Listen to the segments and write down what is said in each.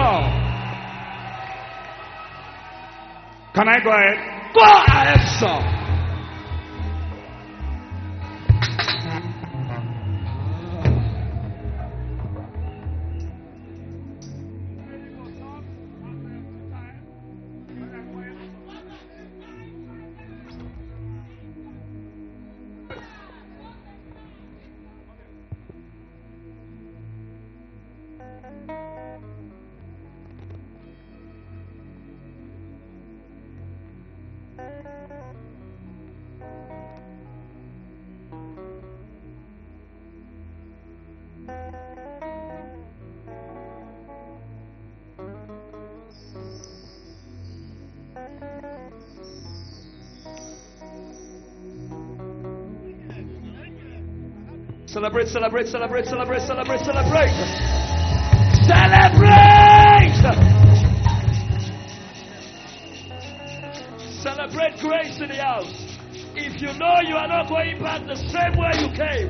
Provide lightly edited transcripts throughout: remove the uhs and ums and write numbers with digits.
sir. Can I go ahead? Go ahead, sir. Celebrate, celebrate, celebrate, celebrate, celebrate, celebrate. Celebrate! Celebrate grace in the house. If you know you are not going back the same way you came,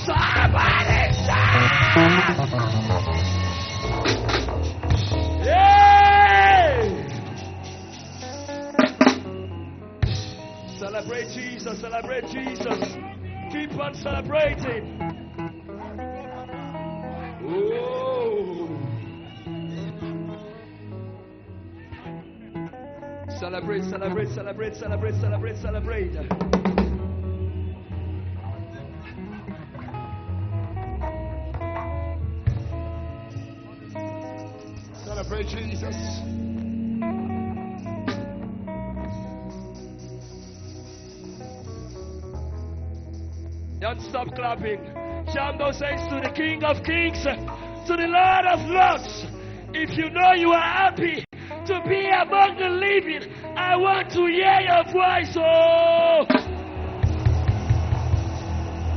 somebody shout! Yay! Celebrate Jesus, celebrate Jesus. Keep on celebrating. Oh. Celebrate, celebrate, celebrate, celebrate, celebrate, celebrate. Celebrate Jesus. Don't stop clapping. Shambo says to the King of Kings, to the Lord of Lords, if you know you are happy to be among the living, I want to hear your voice. Oh,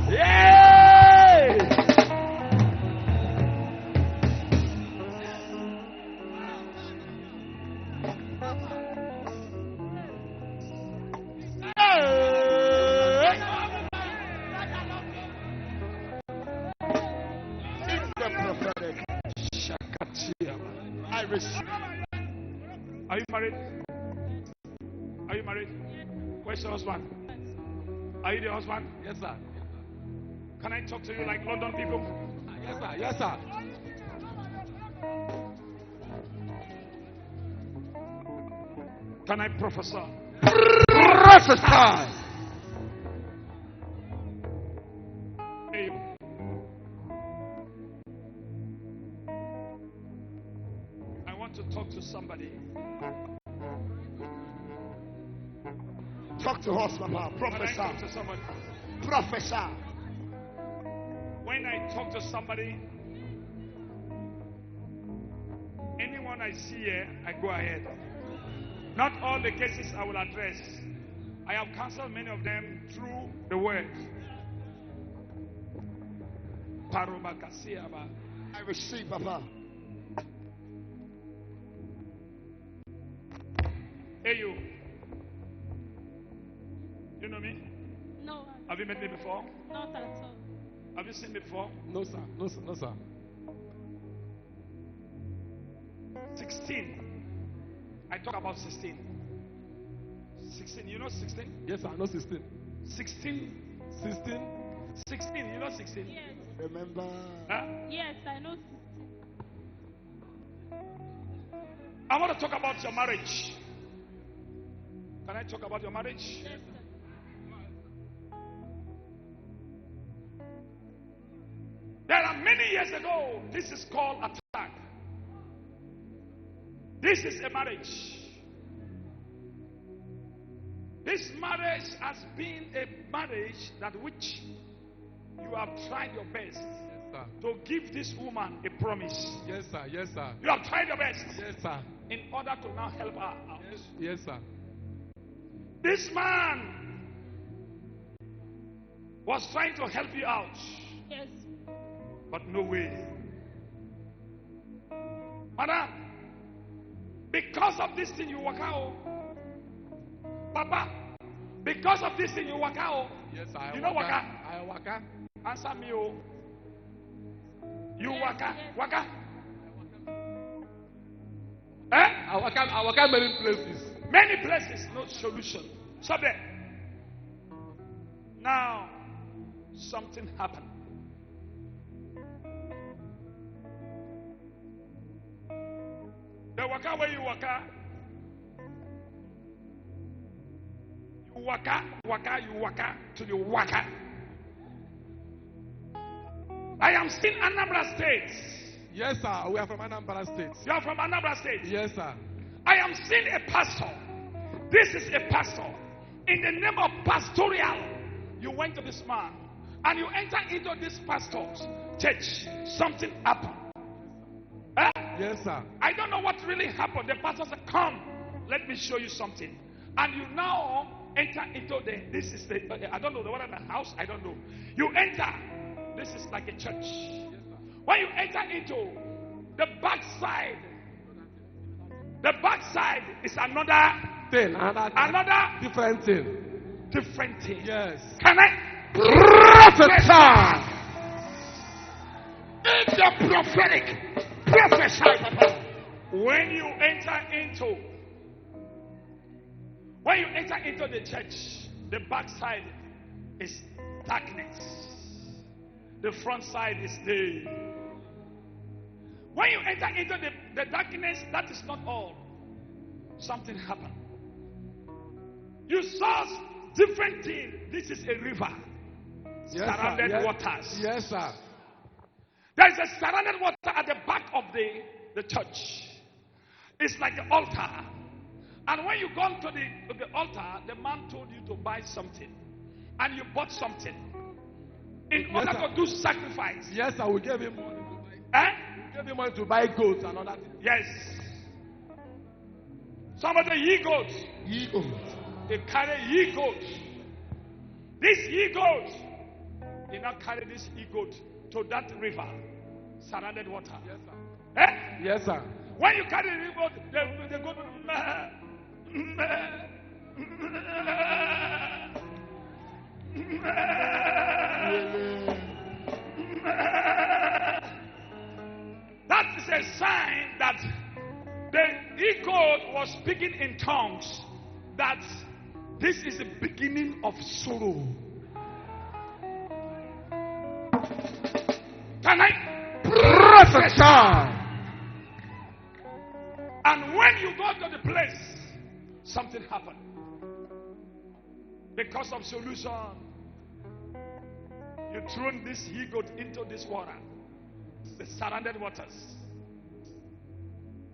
yay! Are you married? Are you married? Where's your husband? Are you the husband? Yes, sir. Can I talk to you like London people? Yes, sir. Yes, sir. Can I prophesy? Prophesy. Hey. I want to talk to somebody. Talk to us, Papa. When I Prophesy. talk to somebody, Prophesy. when I talk to somebody, anyone I see here, I go ahead. Not all the cases I will address. I have counseled many of them through the word. I receive, Papa. Hey, you. You know me? No, Have you met me before? not at all. Have you seen me before? No, sir. No, sir. No, sir. 16. I talk about 16. 16. You know 16? Yes, sir. No, 16. 16. 16. 16. You know 16? Yes, Remember. Huh? yes, I know. I want to talk about your marriage. Can I talk about your marriage? Yes, sir. There are many years ago, this is called attack. This is a marriage. This marriage has been a marriage that which you have tried your best Yes, sir. to give this woman a promise. Yes, sir. Yes, sir. You have tried your best Yes, sir. in order to now help her out. Yes, sir. This man was trying to help you out, Yes, but no way. Madam, because of this thing you work out, Papa, because of this thing you work out, Yes, sir. You know waka? I waka. answer me, oh. You Yes, waka, yes. waka. I waka many places. Many places, no solution. Stop there. Now, something happened. The waka where you waka. You waka to the waka. I am still Anambra State. Yes, sir. We are from Anambra State. You are from Anambra State. Yes, sir. I am still a pastor. This is a pastor. In the name of pastoral, you went to this man and you enter into this pastor's church. Something happened. Huh? Yes, sir. I don't know what really happened. The pastor said, "Come, let me show you something." And you now enter into this is the, I don't know, the one in the house, I don't know. You enter, this is like a church. When you enter into the backside is another Thing. Another different thing. different thing. Yes. Can I Prophesy. In the prophetic. Prophesy, Papa. when you enter into the church, the backside is darkness. The front side is day. When you enter into the darkness, that is not all. Something happened. You saw different things. This is a river. Yes, Surrounded sir. Yes. waters. Yes, sir. There is a surrounded water at the back of the church. It's like the altar. And when you go to the altar, the man told you to buy something. And you bought something. In order sir. to do sacrifice. Yes, sir. We gave him money to buy. Eh? We gave him money to buy goats and all that. Yes. Somebody ye goats. Ego. They carry ye goats. This ye goat. They now carry this ye goat to that river. Surrounded water. Yes, sir. Eh? Yes, sir. When you carry the goat, the goat that is a sign that the he-goat was speaking in tongues, that this is the beginning of sorrow. Can I Prophesy. And when you go to the place, something happened. Because of solution, you thrown this he-goat into this water, the surrounded waters.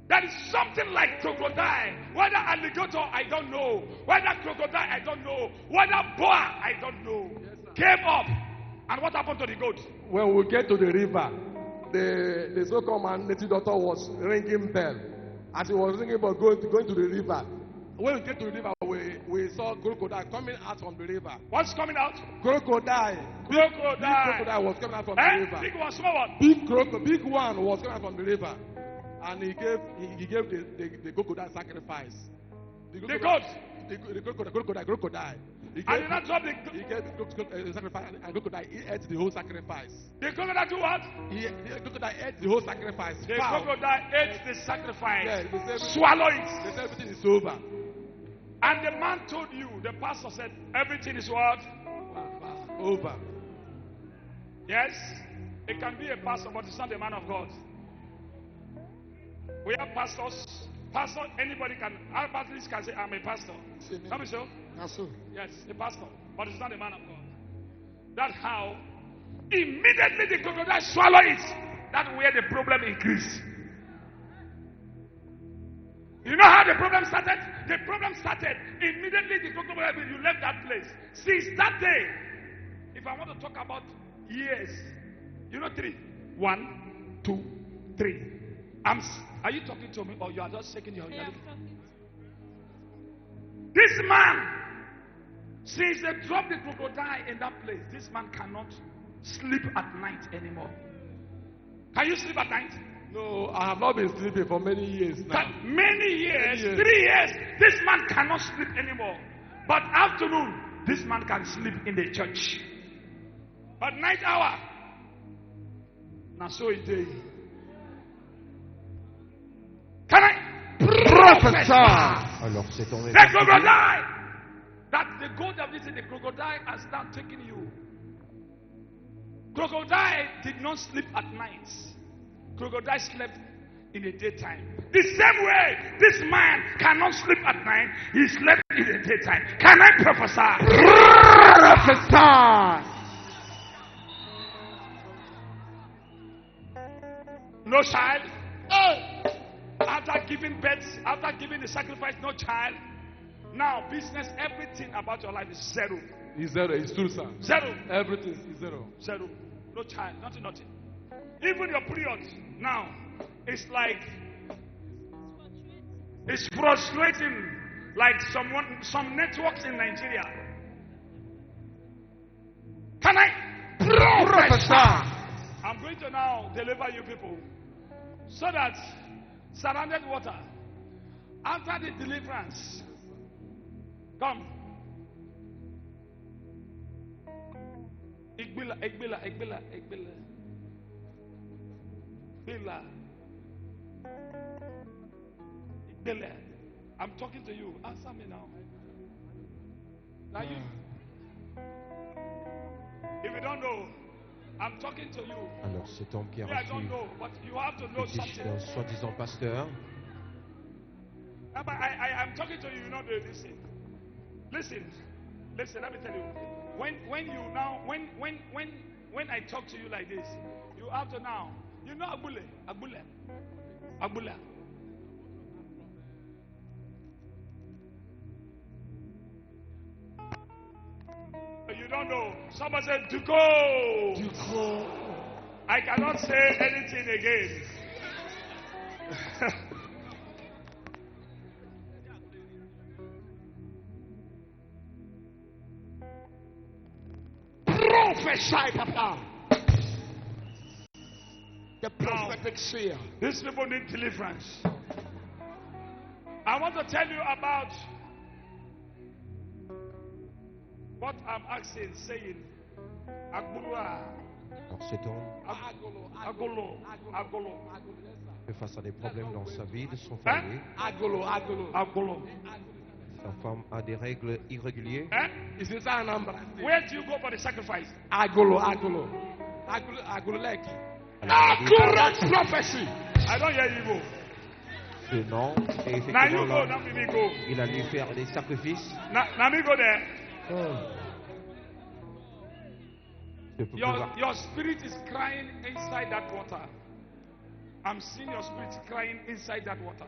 There is something like crocodile. Whether alligator, I don't know. Whether crocodile, I don't know. Whether boa, I don't know. Came up. And what happened to the goat? When we get to the river, the so-called man, native doctor, was ringing bell. As he was ringing bell, going to the river. When we get to the river, we saw crocodile coming out from the river. What's coming out? Crocodile. Big crocodile was coming out from the river. Big one, small one. Big one was coming out from the river. And he gave the crocodile sacrifice. The goat. The crocodile. He And did not drop the He gave the sacrifice, and crocodile ate the whole sacrifice. The crocodile do what? The crocodile ate the whole sacrifice. The Foul. crocodile ate the sacrifice. Yeah, they said Swallow They it. said everything is over. And the man told you, the pastor said, everything is what? Over. Yes. It can be a pastor, but it's not a man of God. We have pastors. Pastor, anybody can. Our pastors can say, I'm a pastor. Come on, so? That's so. Yes, a pastor, but it's not a man of God. That's how immediately the crocodile swallowed it. That's where the problem increased. You know how the problem started? The problem started immediately the crocodile, you left that place. Since that day, if I want to talk about years, you know 3. 1, 2, 3. Are you talking to me or you are just shaking your head? This man, since they dropped the crocodile in that place, this man cannot sleep at night anymore. Can you sleep at night? No, I have not been sleeping for many years now. Many years, 3 years. years, this man cannot sleep anymore. But afternoon, this man can sleep in the church. But night hour, now so it is. Can I Prophesy. Alors cet homme est The parti. crocodile. That the goat of this, the crocodile has now taken you. Crocodile did not sleep at night. Crocodile slept in the daytime. The same way this man cannot sleep at night, he slept in the daytime. Can I prophesy? Prophesy. No child. After giving birth, after giving the sacrifice, no child. Now business, everything about your life is zero. It's zero. It's true, sir. Zero. Everything is zero. Zero. No child. Nothing, nothing. Even your period now, it's like, it's frustrating. Like some networks in Nigeria. Can I Prophesy. I'm going to now deliver you people so that surrounded water, after the deliverance, come. Igbila. I'm talking to you. Answer me now. Now you. If you don't know, I'm talking to you. Alors cet homme qui a Yeah, I reçu don't know, but you have to know était something. un soi-disant pasteur. But I'm talking to you, you know the listen. Listen, let me tell you. When I talk to you like this, you have to now. You know Agbule. You don't know. Somebody said to go. I cannot say anything again. Prophesy, Papa. The prophetic seer. These people need deliverance. I want to tell you about what I'm asking, saying. Agburua. Alors cet homme Agolo. fait face à des problèmes dans sa vie, de son foyer. Agolo. Sa femme a des règles irrégulières. It's inside Anambra. Where do you go for the sacrifice? Agolo Leki. Accurate prophecy. I don't hear you go. Ce nom, et Now you effectivement go, là, now me go. il allait faire des sacrifices. Now me go there. Je peux pouvoir- Your spirit is crying inside that water. I'm seeing your spirit crying inside that water.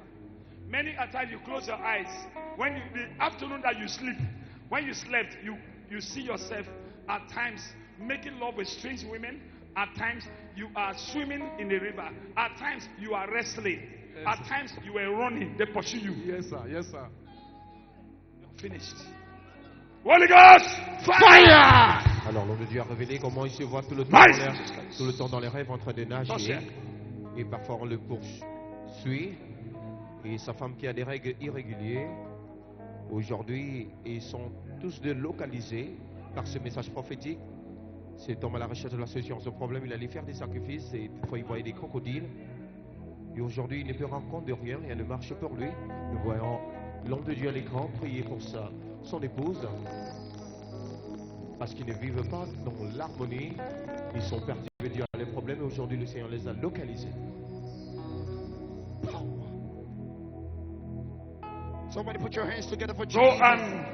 Many a time you close your eyes. When the afternoon that you sleep, when you slept, you see yourself at times making love with strange women. At times you are swimming in the river. At times you are wrestling. At times you were running. They pursue you. Yes, sir. You're finished. Holy Ghost, Fire. Alors l'homme de Dieu a révélé comment il se voit tout le temps dans les rêves en train de nager. Et parfois on le poursuit. Et sa femme qui a des règles irrégulières. Aujourd'hui, ils sont tous délocalisés par ce message prophétique. Cet homme à la recherche de la solution à ce problème, il allait faire des sacrifices et parfois il voyait des crocodiles. Et aujourd'hui, il ne peut rendre compte de rien, rien ne marche pour lui. Nous voyons l'homme de Dieu à l'écran prier pour son épouse. Parce qu'ils ne vivent pas dans l'harmonie, ils sont perdus. Dieu a les problèmes et aujourd'hui le Seigneur les a localisés. Somebody put your hands together for go Jesus. and,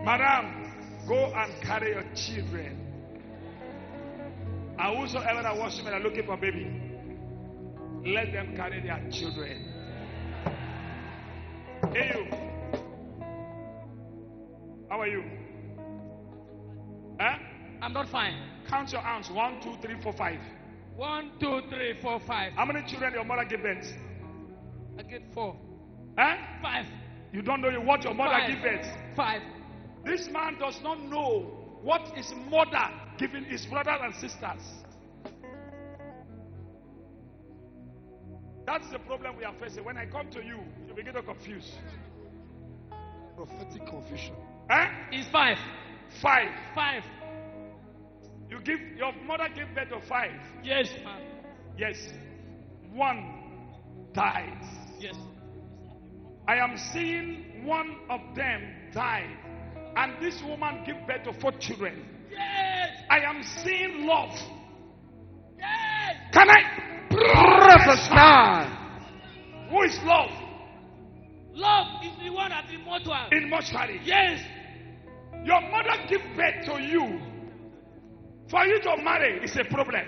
Madam, go and carry your children. And whosoever that wants women are looking for baby, let them carry their children. Hey you. How are you? Huh? I'm not fine. Count your arms. 1, 2, 3, 4, 5. 1, 2, 3, 4, 5. How many children your mother gave birth? I get 4. Huh? 5. You don't know what your mother Five. gave birth. 5. This man does not know what his mother giving his brothers and sisters. That's the problem we are facing. When I come to you, you begin to confuse. Prophetic confusion. Huh? It's 5. 5. 5. Your mother gave birth to 5. Yes, ma'am. Yes. 1 died. Yes. I am seeing one of them die, and this woman give birth to 4 children. Yes. I am seeing love. Yes. Can I prophesy? Who is love? Love is the one at the mortuary. In mortuary. Yes. Your mother give birth to you. For you to marry is a problem.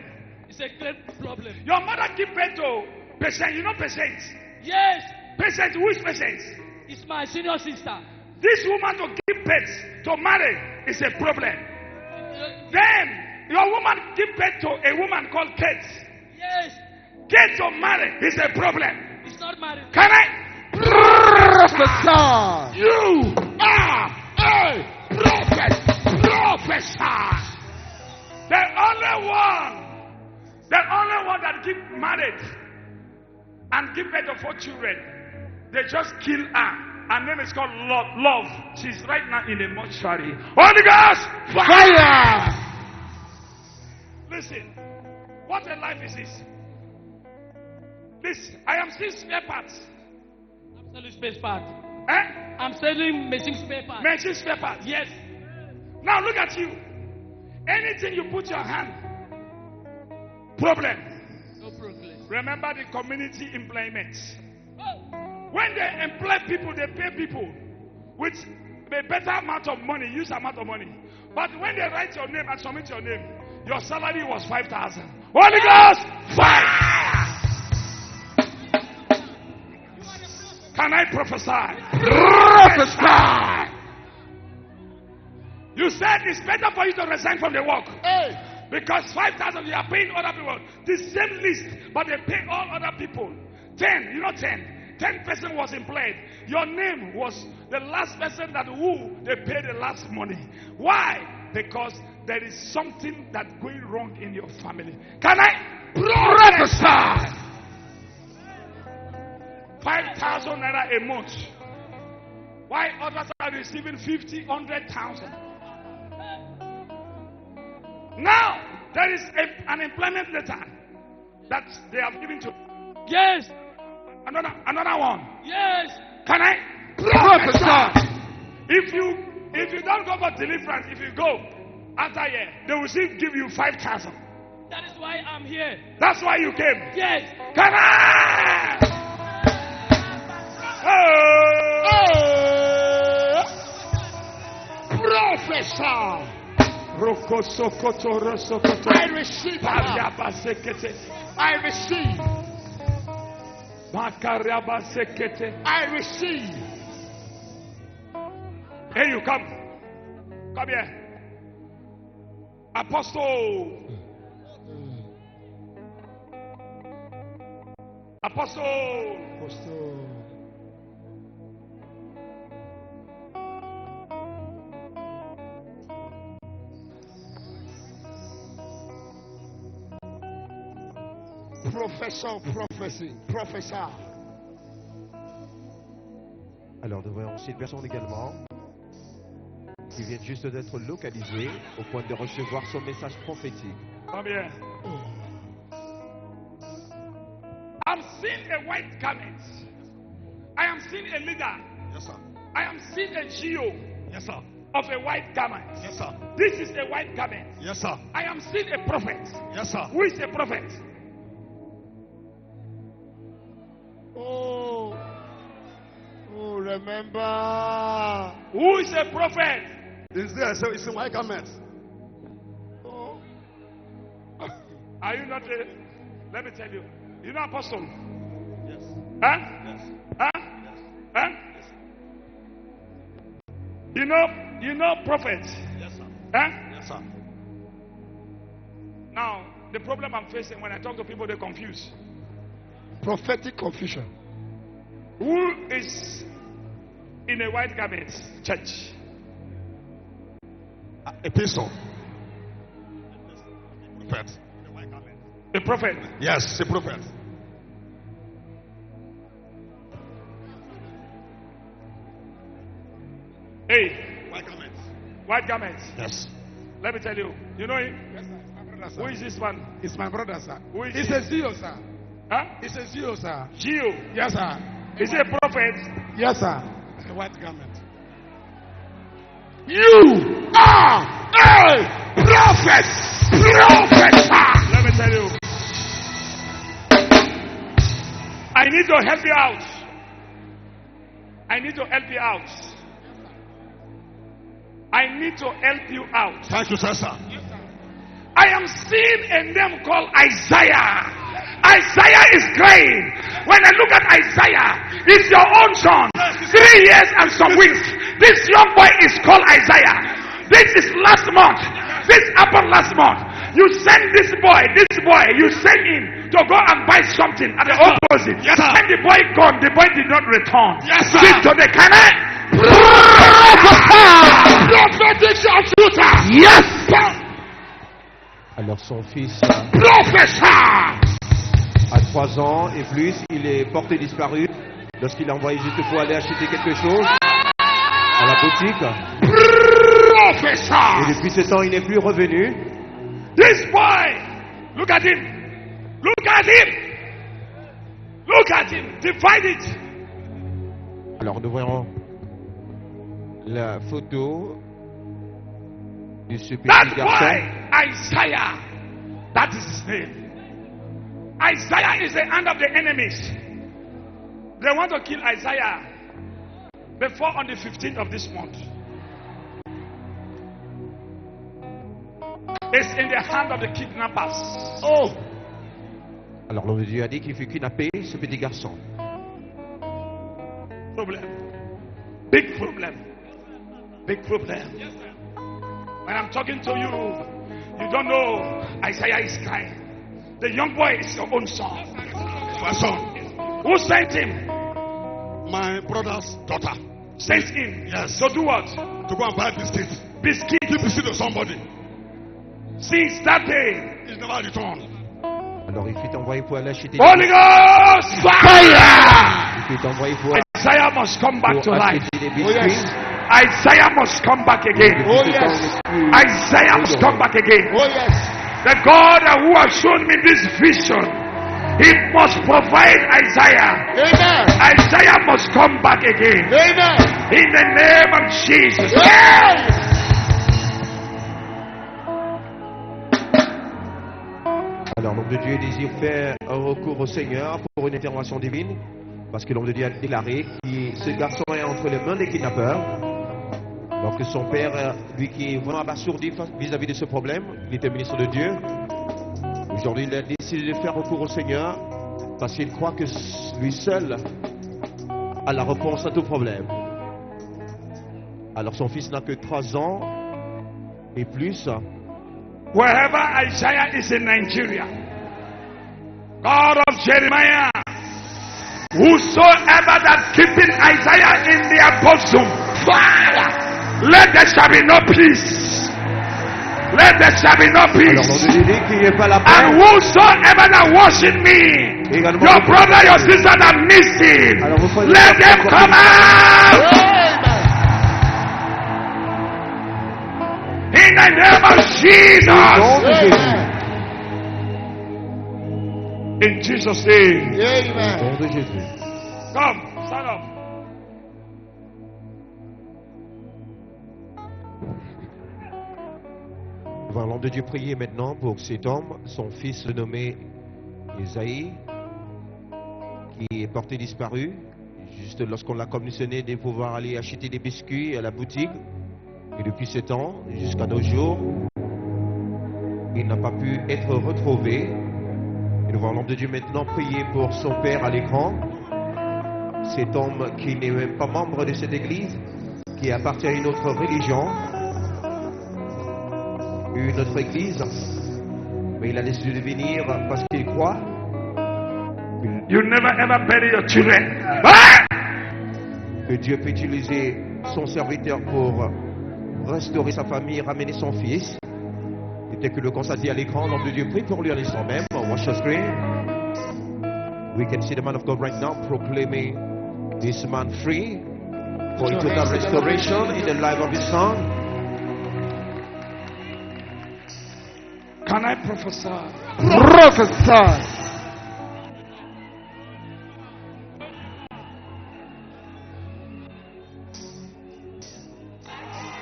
It's a great problem. Your mother give birth to patient. You know patient? Yes. Patient, who is patient? It's my senior sister. This woman to give birth to marry is a problem. Then your woman give birth to a woman called Kate. Yes. Kate to marry is a problem. It's not married. Can I? Prophesy. You are a prophet. Prophesy. The only one that get married and give birth to 4 children, they just kill her. Her name is called Love. She's right now in a mortuary. Holy Ghost, fire! Listen, what a life is this? This, I am seeing spare parts. I'm selling spare parts. Eh? I'm selling machine spare parts. Machine spare parts. Yes. Now look at you. Anything you put your hand, problem. No problem. Remember the community employment. Oh. When they employ people, they pay people with a better amount of money, use amount of money. But when they write your name and submit your name, your salary was 5,000. Holy Ghost, fire! Can I prophesy? Prophesy! You said it's better for you to resign from the work. Hey. Because 5,000 you are paying other people. The same list, but they pay all other people. 10, you know 10. 10 person was employed. Your name was the last person that who they paid the last money. Why? Because there is something that's going wrong in your family. Can I prophesy? 5,000 naira a month. Why others are receiving 50, 100,000? Now there is an employment letter that they have given to. Yes. Another one. Yes. Can I prophesy? If you don't go for deliverance, if you go after a year, they will still give you 5,000. That is why I'm here. That's why you came. Yes. Can I? Prophesy. I receive. I receive. I receive. Here you come. Come here. Apostle. Apostle. Professor, prophecy, professor. Alors nous voyons aussi une personne également qui vient juste d'être localisée au point de recevoir son message prophétique. Come here. I'm seeing a white garment. I am seeing a leader. Yes, sir. I am seeing a geo Yes, sir. of a white garment. Yes, sir. This is a white garment. Yes, sir. I am seeing a prophet. Yes, sir. Who is a prophet? Oh, remember. Who is a prophet? Is there? So it's in white garment. Oh. Are you not a? Let me tell you. You know apostle? Yes. Huh? Yes. Huh? Yes. Huh? Yes. You know prophet? Yes, sir. Huh? Yes, sir. Now, the problem I'm facing when I talk to people, they're confused. Prophetic confusion. Who is in a white garment church? Epistle. Prophet. A prophet. Yes, a prophet. Hey, White garment. white garment. Yes. Let me tell you. You know him? Yes, sir. It's my brother, sir. Who is this one? It's my brother, sir. Who is It's he? a CEO, sir. Huh? It's a CEO, sir. Gio. Yes, sir. Is he a prophet? Yes, sir. A white garment. You are a prophet. Let me tell you. I need to help you out. I need to help you out. I need to help you out. Thank you, sir. I am seeing a name called Isaiah. Isaiah is crying. When I look at Isaiah, it's your own son. 3 years and some weeks. This young boy is called Isaiah. This is last month. This happened last month. You send this boy, you send him to go and buy something at the opposite. Yes, sir. When the boy gone, the boy did not return. Yes, sir. Speak to the cannon. Prophetic sharpshooter. Yes. Alors son fils Professor. a 3 ans et plus, il est porté disparu lorsqu'il a envoyé juste pour aller acheter quelque chose à la boutique. Professor. Et depuis ce temps, il n'est plus revenu. This boy, look at him. Look at him. Look at him. Divide it. Alors nous voyons la photo de ce petit That garçon. boy, Isaiah, that is his name. Isaiah is the hand of the enemies. They want to kill Isaiah before on the 15th of this month. It's in the hand of the kidnappers. Oh. Alors l'homme de Dieu a dit qu'il fut kidnappé, ce petit garçon. Problem. Big problem. Big problem. When I'm talking to you, you don't know Isaiah is crying. The young boy is your own son. My son. Who sent him? My brother's daughter. Sent him. Yes. To do what? To go and buy biscuits. Biscuit. Give biscuit to somebody. Since that day, He's never returned. Alors il fut envoyé pour aller acheter Holy Ghost fire! il fut envoyé pour Isaiah must come back to life. acheter des biscuits. Isaiah must come back again. Oh, yes. Isaiah must come back again. Oh, yes. The God who has shown me this vision, He must provide Isaiah. Amen. Isaiah must come back again. Amen. In the name of Jesus. Yes. Alors l'homme de Dieu désire faire un recours au Seigneur pour une intervention divine, parce que l'homme de Dieu a déclaré que ce garçon est entre les mains des kidnappeurs. Alors que son père, lui qui est vraiment abasourdi vis-à-vis de ce problème, il était ministre de Dieu. Aujourd'hui, il a décidé de faire recours au Seigneur parce qu'il croit que lui seul a la réponse à tout problème. Alors son fils n'a que 3 ans et plus. Wherever Isaiah is in Nigeria, God of Jeremiah, whosoever that keeping Isaiah in their bosom, fire, let there shall be no peace. Let there shall be no Alors l'homme peace. de Dieu dit qu'il n'y ait pas la paix. And whosoever that worship me, Également, your brother, your sister that missing, Alors, vous prenez let la them paix. come out. In the name of Au nom Jesus. de Jésus. In Jesus' name. Au Amen. nom de Jésus. Come, stand up. Nous allons de Dieu prier maintenant pour cet homme, son fils nommé Isaïe, qui est porté disparu. Juste lorsqu'on l'a commissionné de pouvoir aller acheter des biscuits à la boutique. Et depuis 7 ans, jusqu'à nos jours, il n'a pas pu être retrouvé. Et nous allons de Dieu maintenant prier pour son père à l'écran. Cet homme qui n'est même pas membre de cette église, qui appartient à une autre religion, une autre église, mais il a décidé de venir parce qu'il croit You never ever bury your children. Ah! que Dieu peut utiliser son serviteur pour restaurer sa famille, ramener son fils. Et tel que le constater à l'écran, l'homme de Dieu prie pour lui à l'instant même. Watch the screen. We can see the man of God right now proclaiming this man free for total restoration in the life of his son. Can I prophesy? Prophesy.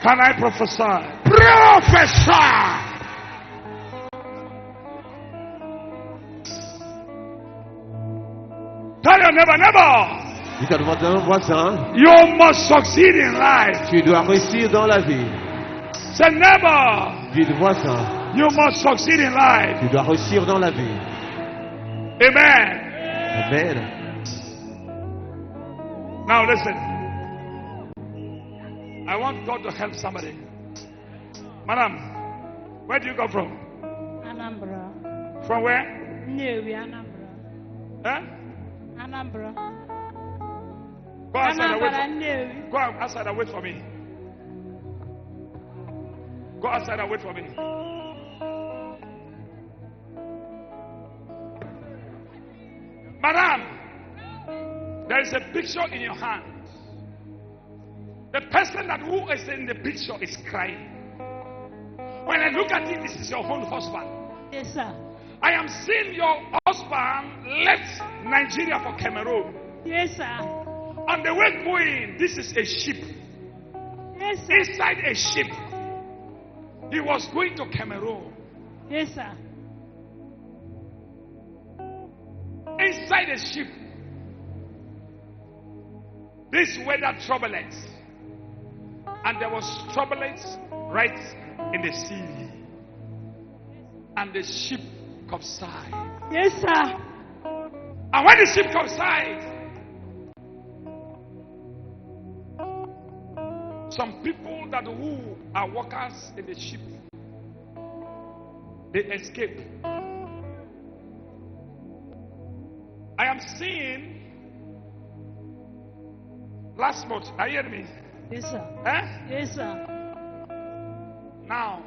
Can I prophesy? Prophesy! Tell your neighbor, neighbor, Dis à ton voisin, you must succeed in life. tu dois réussir dans la vie. Say, neighbor, Dis au voisin, you must succeed in life. tu dois réussir dans la vie. Amen. Amen. Now listen. I want God to help somebody. Madam, where do you come from? Anambra. From where? Nnewi, Anambra. Huh? Anambra. Go outside and wait Anambra, for, Nnewi. go outside and wait for me. Go outside and wait for me. Madam, there is a picture in your hand. The person that who is in the picture is crying. When I look at it, this is your own husband. Yes, sir. I am seeing your husband left Nigeria for Cameroon. Yes, sir. On the way going, this is a ship. Yes, sir. Inside a ship, he was going to Cameroon. Yes, sir. Inside a ship, this weather turbulence, and there was turbulence right in the sea, and the ship capsized. Yes, sir. And when the ship capsized, some people that who are workers in the ship, they escape. I am seeing last month. Are you hearing me? Yes, sir. Eh? Yes, sir. Now,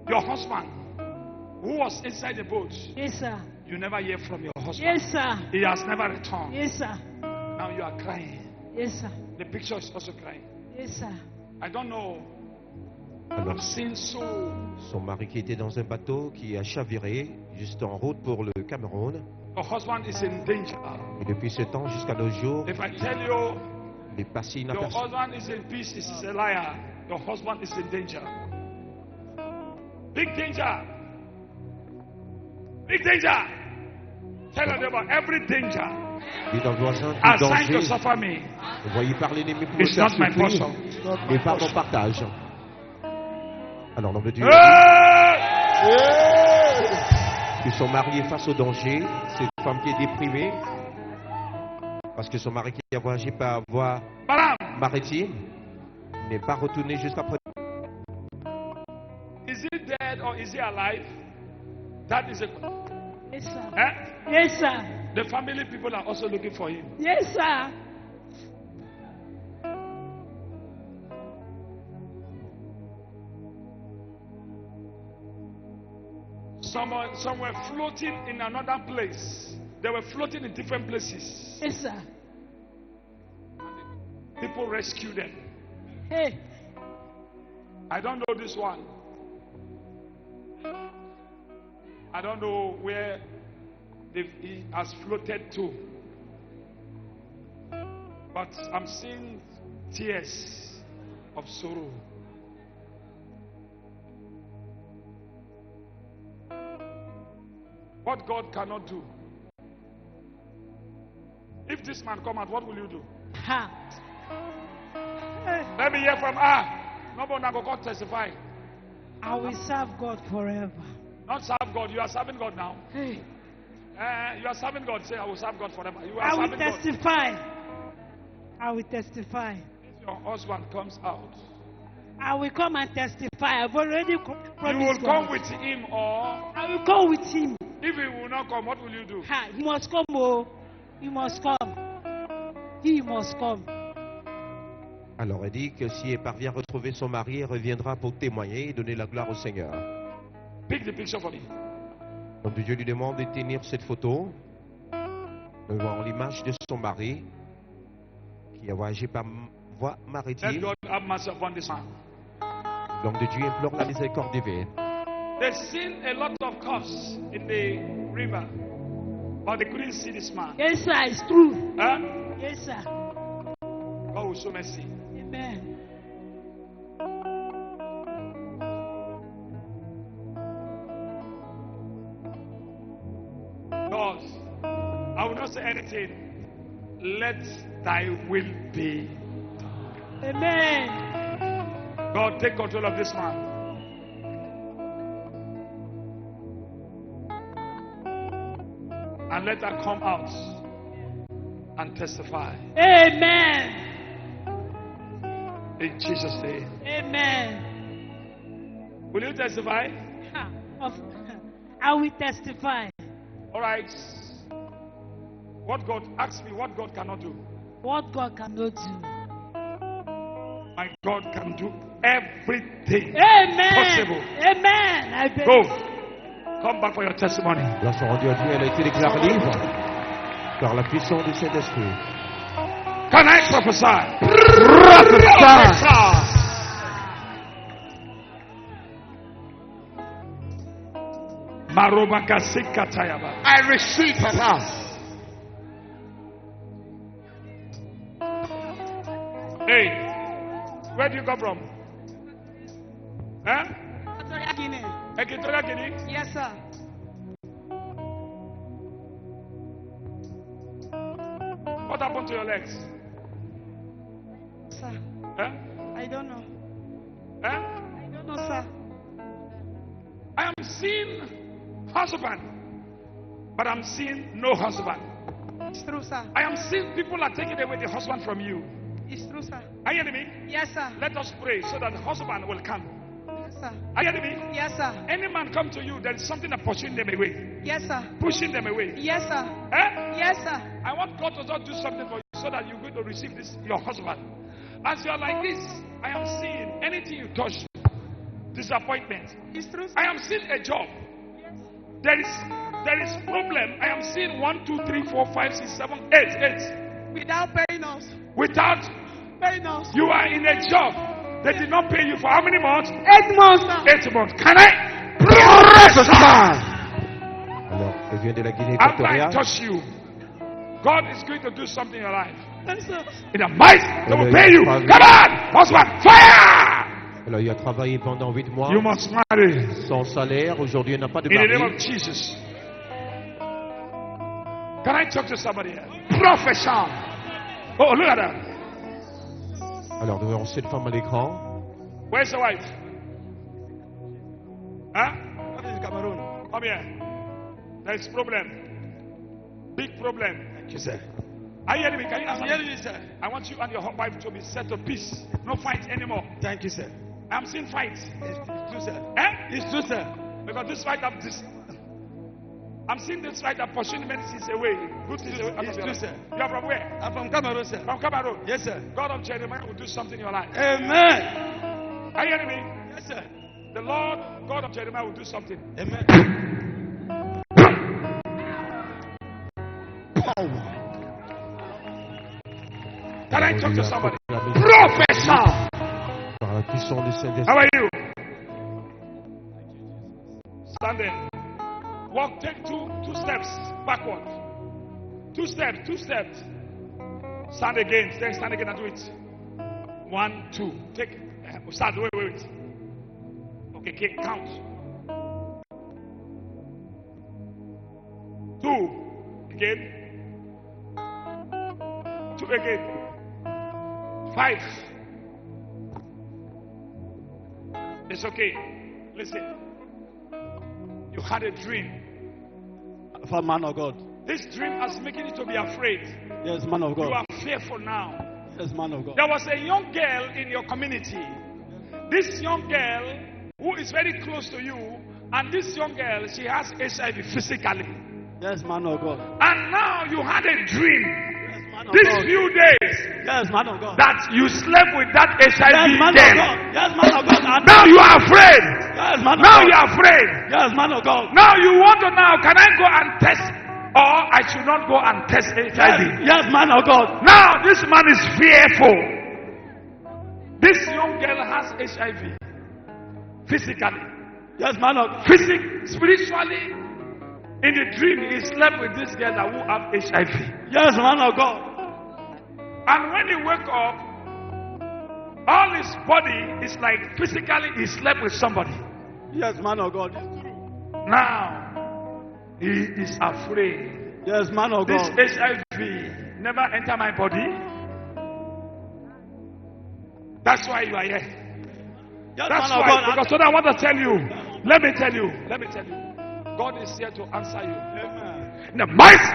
your husband who was inside the boat, Yes, sir. you never hear from your husband. Yes, sir. He has never returned. Yes, sir. Now you are crying. Yes, sir. The picture is also crying. Yes, sir. I don't know. Alors, I'm seeing so. son mari qui était dans un bateau qui a chaviré juste en route pour le Cameroun. Your husband is in danger. Et depuis ce temps jusqu'à nos jours, If I tell you il est passé your inaperçu. husband is in peace, this is a liar. Your husband is in danger. Big danger. Big danger. Tell your neighbor, every danger Dis dans le voisin, tout assigned to danger, suffer me envoyé par l'ennemi pour me is faire not my souffrir, portion. n'est pas mon partage. Alors l'homme de Dieu Hey! que son mari est face au danger, c'est une femme qui est déprimée parce que son mari qui a voyagé par voie Madam, maritime n'est pas retourné jusqu'à présent. is he dead or is he alive? That is a. Yes, sir. Eh? Yes, sir. The family people are also looking for him. Yes, sir. Some were floating in another place. They were floating in different places. Yes, sir. People rescued them. Hey. I don't know this one. I don't know where he has floated to. But I'm seeing tears of sorrow. What God cannot do. If this man come out, what will you do? Ha. Hey. Let me hear from nobody go God testify. I will serve God forever. Not serve God. You are serving God now. Hey. You are serving God. Say, I will serve God forever. You are I will serving God. testify. I will testify. If your husband comes out, I will come and testify. I've already you promised will come God. with him, or I will come with him. if he will not come, what will you do? Ha. He must come, oh. He must come. He must come. Alors elle dit que si elle parvient à retrouver son mari, elle reviendra pour témoigner et donner la gloire au Seigneur. Pick the picture for me. Donc Dieu lui demande de tenir cette photo devant l'image de son mari qui a voyagé par voie Let maritime. God have mercy upon this man. L'homme de Dieu implore la miséricorde divine. They've seen a lot of corpses in the river, but they couldn't see this man. Yes, sir. It's true. Huh? Yes, sir. God will show mercy. Amen. God, I will not say anything. Let thy will be. Amen. God, take control of this man. And let her come out and testify. Amen. In Jesus' name. Amen. Will you testify? I will testify. All right. What God asked me, what God cannot do. What God cannot do. My God can do everything Amen. possible. Amen. I believe. Go. Come back for your testimony. Grâce au rendu à Dieu, elle a été déclarée libre par la puissance du Saint-Esprit. Can I prophesy? I receive it. Hey, where do you come from? Huh? Equatorial Guinea? Yes, sir. What happened to your legs? Sir, Huh? I don't know. Huh? I don't know, sir. I am seeing husband, but I'm seeing no husband. It's true, sir. I am seeing people are taking away the husband from you. It's true, sir. Are you hearing me? Yes, sir. Let us pray so that the husband will come. Yes, sir. Are you hearing me? Yes, sir. Any man come to you, there is something that pushing them away. Yes, sir. Pushing them away. Yes, sir. Eh? Yes, sir. I want God to just do something for you so that you're going to receive this, your husband. As you are like this, I am seeing anything you touch, disappointment. It's true, sir. I am seeing a job. There is problem. I am seeing 1, 2, 3, 4, 5, 6, 7, 8. Without paying us. Without Paying us. you are in a job, they did not pay you for how many months? 8 months, sir. 8 months. Can I Alors, elle vient de la Guinée after I équatoriale. touch you, God is going to do something in your life. Yes, sir. In the might, they will pay you. Come on, husband, fire! Alors, il a travaillé pendant 8 mois You must marry sans salaire. Aujourd'hui, il n'a pas de in the name mari. of Jesus. Can I talk to somebody here? Professor. Oh, look at that. Alors, nous avons cette femme à l'écran. Where's the wife? Huh? What is Cameroon? Come here. There is problem. Big problem. Thank you, sir. Are you hearing me? Can you answer I'm me? hearing you, sir. I want you and your wife to be set to peace. No fight anymore. Thank you, sir. I'm seeing fight. It's true, sir. Eh? It's true, sir. Because this fight I'm seeing this fight that pursuing medicines away. Good things away. It's true, sir. You are from where? I'm from Cameroon, sir. From Cameroon. Yes, sir. God of Jeremiah will do something in your life. Amen. Are you hearing me? Yes, sir. The Lord, God of Jeremiah, will do something. Amen. Can I talk to somebody? Professeur. Par la puissance du Saint-Esprit. How are you? Stand there. Walk, take two steps backward. 2 steps, 2 steps. Stand again, then stand again and do it. 1, 2. Take, start, wait. Okay, count. 2. Again. 2 again. 5. It's okay. Listen. You had a dream. For man of God. This dream has making you to be afraid. Yes, man of You God. are fearful now. Yes, man of God. There was a young girl in your community. This young girl who is very close to you, and this young girl, she has HIV physically. Yes, man of God. And now you had a dream Yes, man of these God. few days Yes, man of God. that you slept with that Yes, HIV man of girl. God. Yes, man of God. And Now you are afraid. yes, man of Now God. you are afraid. Yes, man of God. Now you want to know, can I go and test, or I should not go and test HIV? Yes, man of God. Now this man is fearful. This young girl has HIV physically. Yes, man of God. Spiritually, in the dream, he slept with this girl that who have HIV. Yes, man of God. And when he wake up, All his body is like physically he slept with somebody. Yes, man of God. It's true. Now he is afraid. Yes, man of This God. HIV never enter my body. That's why you are here. Yes, That's man of why. God. Because so I want to tell you. Let me tell you. God is here to answer you. Amen. In the mighty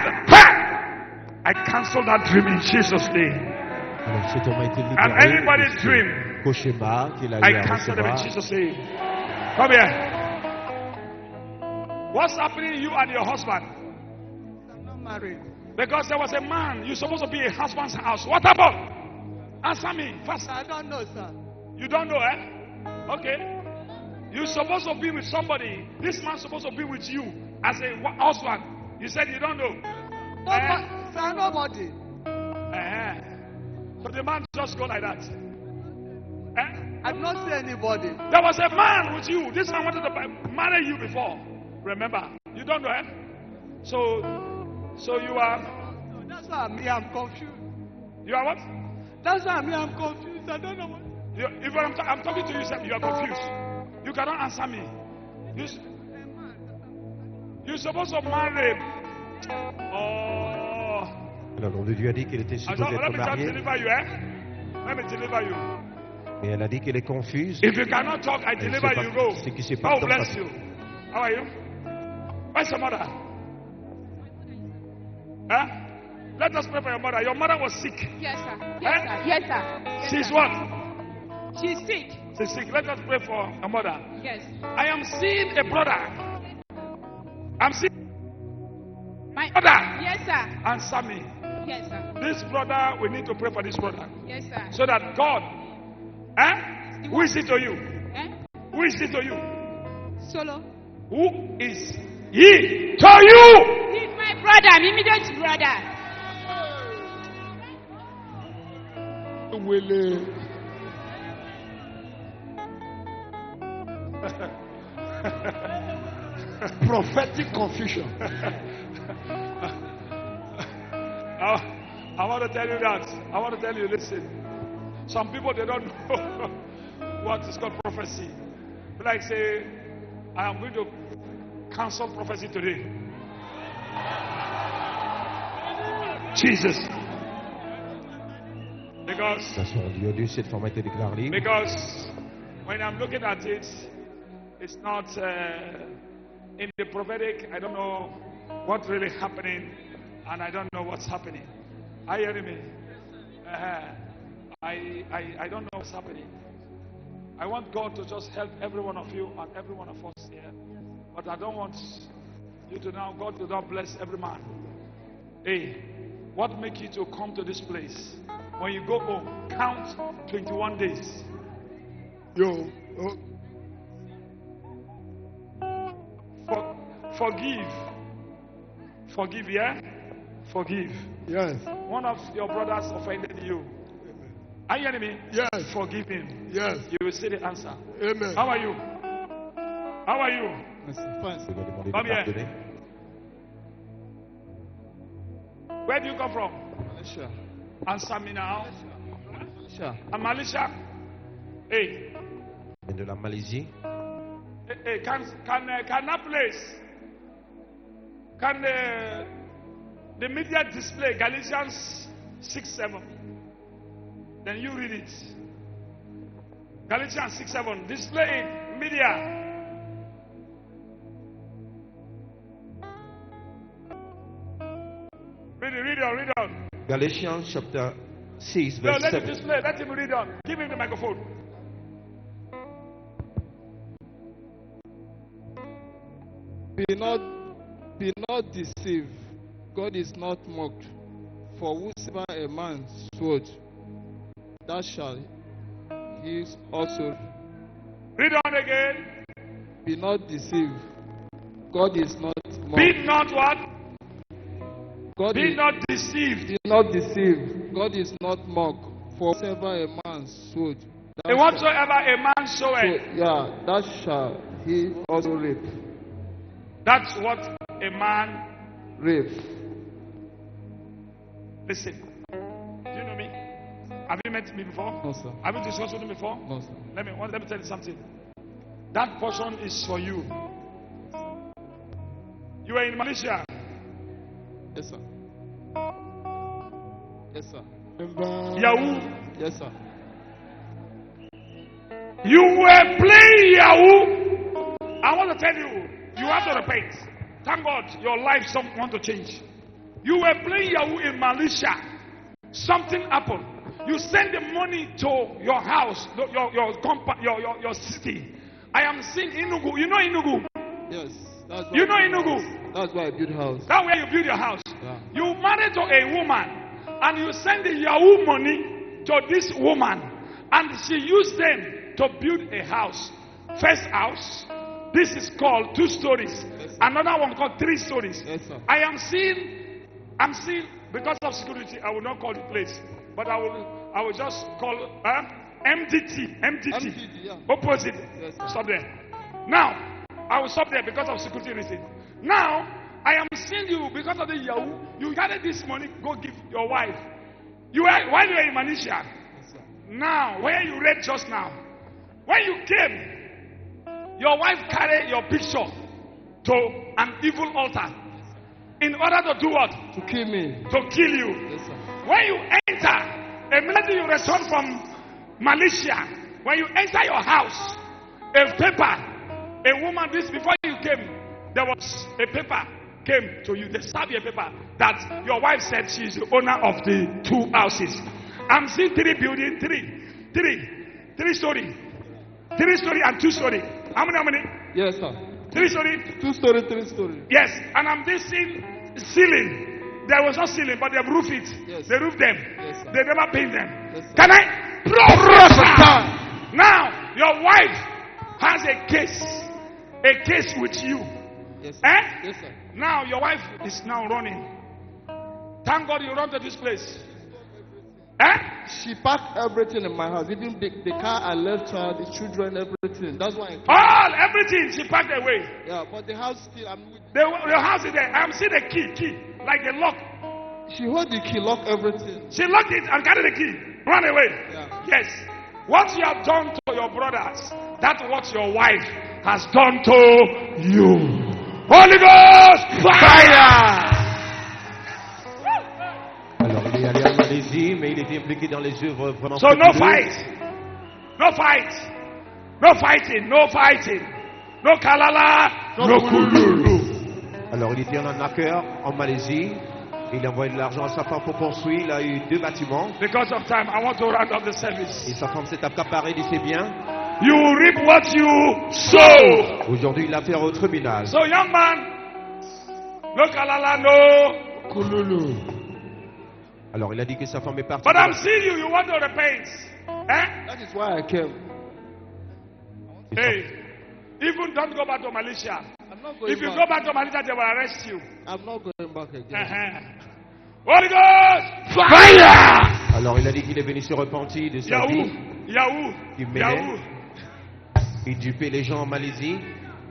I cancel that dream in Jesus' name. Alors, cet homme a été And libéré anybody de ce dream, cauchemar qu'il a eu I à cancel them in recevoir. Jesus' name. Come here. What's happening to you and your husband? I'm not married. Because there was a man, you're supposed to be a husband's house. What happened? Answer me first. I don't know, sir. You don't know, eh? Okay. You're supposed to be with somebody. This man's supposed to be with you as a husband. You said you don't know. Nobody, sir, nobody. Eh? So the man just go like that. Eh? I did not see anybody. There was a man with you. This man wanted to marry you before. Remember? You don't know, eh? So you are. No, that's why I'm confused. You are what? That's why I'm confused. I don't know what. If I'm talking to you, sir, you are confused. You cannot answer me. You're supposed to marry. Oh. Alors, l'homme de Dieu a dit qu'elle était supposée Let être me just mariée, deliver you, eh? Let me deliver you. mais elle a dit qu'elle est confuse. If you cannot talk, I Elle ne deliver sait pas you. Go. ce qui se passe Oh, dans bless sa you. How are you? Where's your mother? Huh? Let us pray for your mother. Your mother was sick. Yes, sir. Eh? Yes, sir. Yes, sir. Yes, She's sir. what? She's sick. She's sick. Let us pray for her mother. Yes. I am seeing a brother. I'm seeing My brother. Yes, sir. Answer me. Yes, sir. This brother, we need to pray for this brother. Yes, sir. So that God, eh? Who is it to you? Eh? Who is it to you? Solo. Who is he to you? He's my brother, my immediate brother. Prophetic confusion. I want to tell you that. I want to tell you, listen. Some people, they don't know what is called prophecy. Like say, I am going to cancel prophecy today. Jesus. De toute façon, Dieu, cette femme a été déclarée libre. Because when I'm looking at it, it's not in the prophetic. I don't know what's really happening, and I don't know what's happening. Are you hearing me? I don't know what's happening. I want God to just help every one of you and every one of us here. But I don't want you to now, God to not bless every man. Hey, what make you to come to this place? When you go home, count 21 days. Yo. Forgive. Forgive, yeah? Forgive. Yes. One of your brothers offended you. Are you hearing me? Yes. Forgive him. Yes. You will see the answer. Amen. How are you? How are you? Fine. Je dois demander de Come here. pardonner. Where do you come from? Malaysia. Answer me now. Malaysia. Malaysia. Hey, Elle vient de la Malaisie. hey, can that place? Can the media display Galatians 6:7? Then you read it. Galatians 6:7. Display it. Media. Read on. Galatians chapter 6, No, verse let him 7. display. Let him read on. Give him the microphone. Be not deceived. God is not mocked. For whosoever a man soweth, that shall he also. Read on again. Be not deceived. God is not mocked. Be not what? God Be is not deceived. be not deceived. God is not mocked. For whosoever a man soweth, that And shall- whatsoever a man soweth, yeah, that shall he also reap. that's what a man. Reap. Listen. Do you know me? Have you met me before? No, sir. Have you discussed with me before? No, sir. Let me tell you something. That portion is for you. You are in Malaysia. Yes, sir. Yes, sir. Yahoo. Yes, sir. You were playing Yahoo. I want to tell you, you have to repent. Thank God your life want to change. You were playing Yahoo in Malaysia. Something happened. You send the money to your house, your city. I am seeing Enugu. You know Enugu? Yes. That's You know Enugu? That's why I built house. That's where you build your house. Yeah. You married to a woman and you send the Yahoo money to this woman and she used them to build a house. First house, this is called 2 stories. Yes, Another one called 3 stories. Yes, sir. I'm seeing, because of security, I will not call the place, but I will just call MDT. yeah. Opposite. Yes, sir. Stop there. Now, I will stop there because of security reason. Now, I am seeing you because of the Yahoo. You gathered this money, go give your wife. While you were in Malaysia. Yes, sir. Now, where you read just now. When you came, your wife carried your picture to an evil altar. In order to do what? To kill me. To kill you. Yes, sir. When you enter, immediately you return from Malaysia. When you enter your house, a paper, a woman, this before you came, there was a paper came to you. They served you a paper that your wife said she is the owner of the 2 houses. I'm seeing 3 buildings, 3 story, 3 story and 2 story. How many? Yes, sir. 3 story. 2 story, 3 story. Yes, and I'm just seeing ceiling. There was no ceiling, but they roofed it. Yes. They roofed them. Yes, sir. They never paint them. Yes, sir. Can I prophesy? Now your wife has a case with you. Yes, sir. Eh? Yes, sir. Now your wife is now running. Thank God you run to this place. Eh? She packed everything in my house, even the car I left her, the children, everything. That's why I came. All everything she packed away. Yeah, but the house still, I'm with. The house is there. I'm seeing the key, like the lock. She hold the key, lock everything. She locked it and carried the key. Run away. Yeah. Yes. What you have done to your brothers, that's what your wife has done to you. Holy Ghost, fire! Alors, il est allé en Malaisie, mais il était impliqué dans les œuvres vraiment. So no fight. No fight. No fighting. No fighting. No kalala. No kululu. Alors, il était en arnaqueur en Malaisie. Il a envoyé de l'argent à sa femme pour construire. Il a eu 2 bâtiments. Because of time, I want to round up the service. Et sa femme s'est accaparée de ses biens. You reap what you sow. Aujourd'hui, il a fait au tribunal. So young man, no kalala, no kululu. Alors, il a dit que sa femme est partie. But I'm seeing you want to repent. Eh? That is why I came. Hey, even don't go back to Malaysia. I'm not going If you back. go back to Malaysia, they will arrest you. I'm not going back again. Holy Ghost, fire! Alors, il a dit qu'il est venu se repentir de sa vie. Il menait. Il dupait les gens en Malaisie.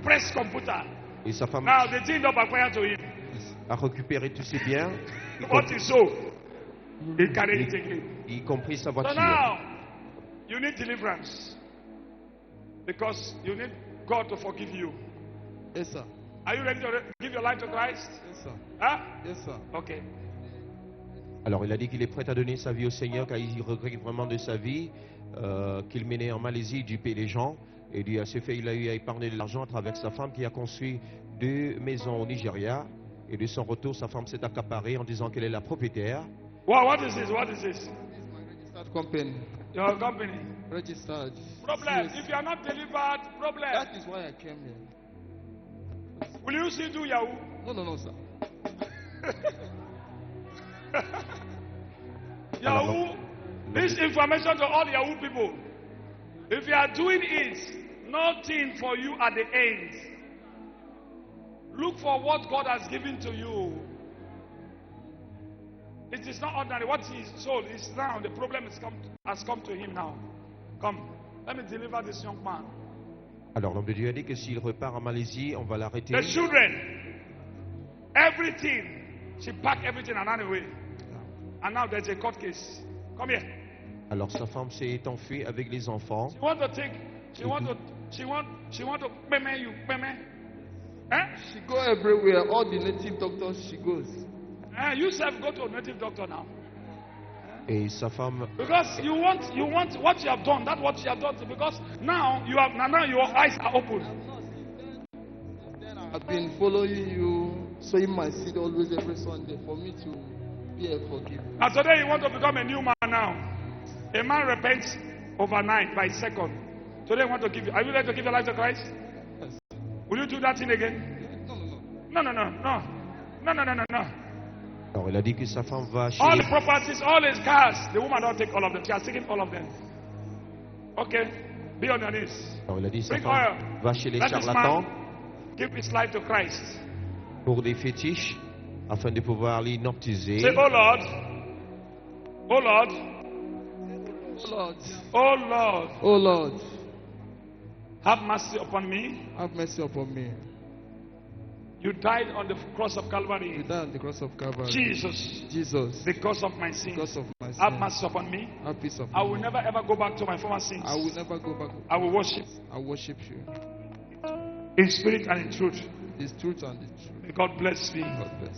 Press computer. Et sa femme Now the thing don't acquire to him. a récupéré tous ses biens. What he sow, he carried it again. Y compris sa So voiture. now, you need deliverance. Because you need God to forgive you. Yes, sir. Are you ready to give your life to Christ? Yes, sir. Huh? Yes, sir. Okay. Alors, il a dit qu'il est prêt à donner sa vie au Seigneur, car il regrette vraiment de sa vie, qu'il menait en Malaisie, il dupait les gens. Et lui, à ce fait, il a eu à épargner de l'argent à travers sa femme qui a construit 2 maisons au Nigeria. Et de son retour, sa femme s'est accaparée en disant qu'elle est la propriétaire. What is this? What is this? This is my registered company. Your company. Registered. Problem. Yes. If you are not delivered, problem. That is why I came here. Will you still do Yahoo? No, sir. Yahoo. This information to all Yahoo people. If you are doing it, nothing for you at the end. Look for what God has given to you. It is not ordinary. What he sold is now. The problem has come to him now. Come, let me deliver this young man. Alors l'homme de Dieu a dit que s'il repart en Malaisie, on va l'arrêter. The children, everything. She packed everything and ran away. And now there's a court case. Come here. Alors sa femme s'est enfuie avec les enfants. She want to take, she want to payment you, payment. Eh? She go everywhere. All the native doctors she goes. You self go to a native doctor now. Et sa femme, Because you want what you have done. That's what you have done. Because now your eyes are open. I've been following you, sowing my seed always every Sunday for me to be a forgiven. And today you want to become a new man now. A man repents overnight by second. Today you want to give. Are you ready to give your life to Christ? Yes. Will you do that thing again? No. alors il a dit que sa femme va chez All les- the properties, all his cars, the woman don't take all of them. She has taken all of them. Okay, be on your knees. alors il a dit sa Bring femme oil. va chez les Let this charlatans man give his life to Christ. pour des fétiches afin de pouvoir l'inoptiser. Say, oh Lord, oh Lord, Oh Lord, oh Lord, oh Lord, have mercy upon me. have mercy upon me. You died on the cross of You Calvary. died on the cross of Calvary. Jesus, Jesus, because of my sins, because of my sin, have mercy upon me. have peace upon I will me. never ever go back to my former sins. I will never go back. I will worship I worship you. in spirit and in truth. This truth and the truth. May God bless me. God bless.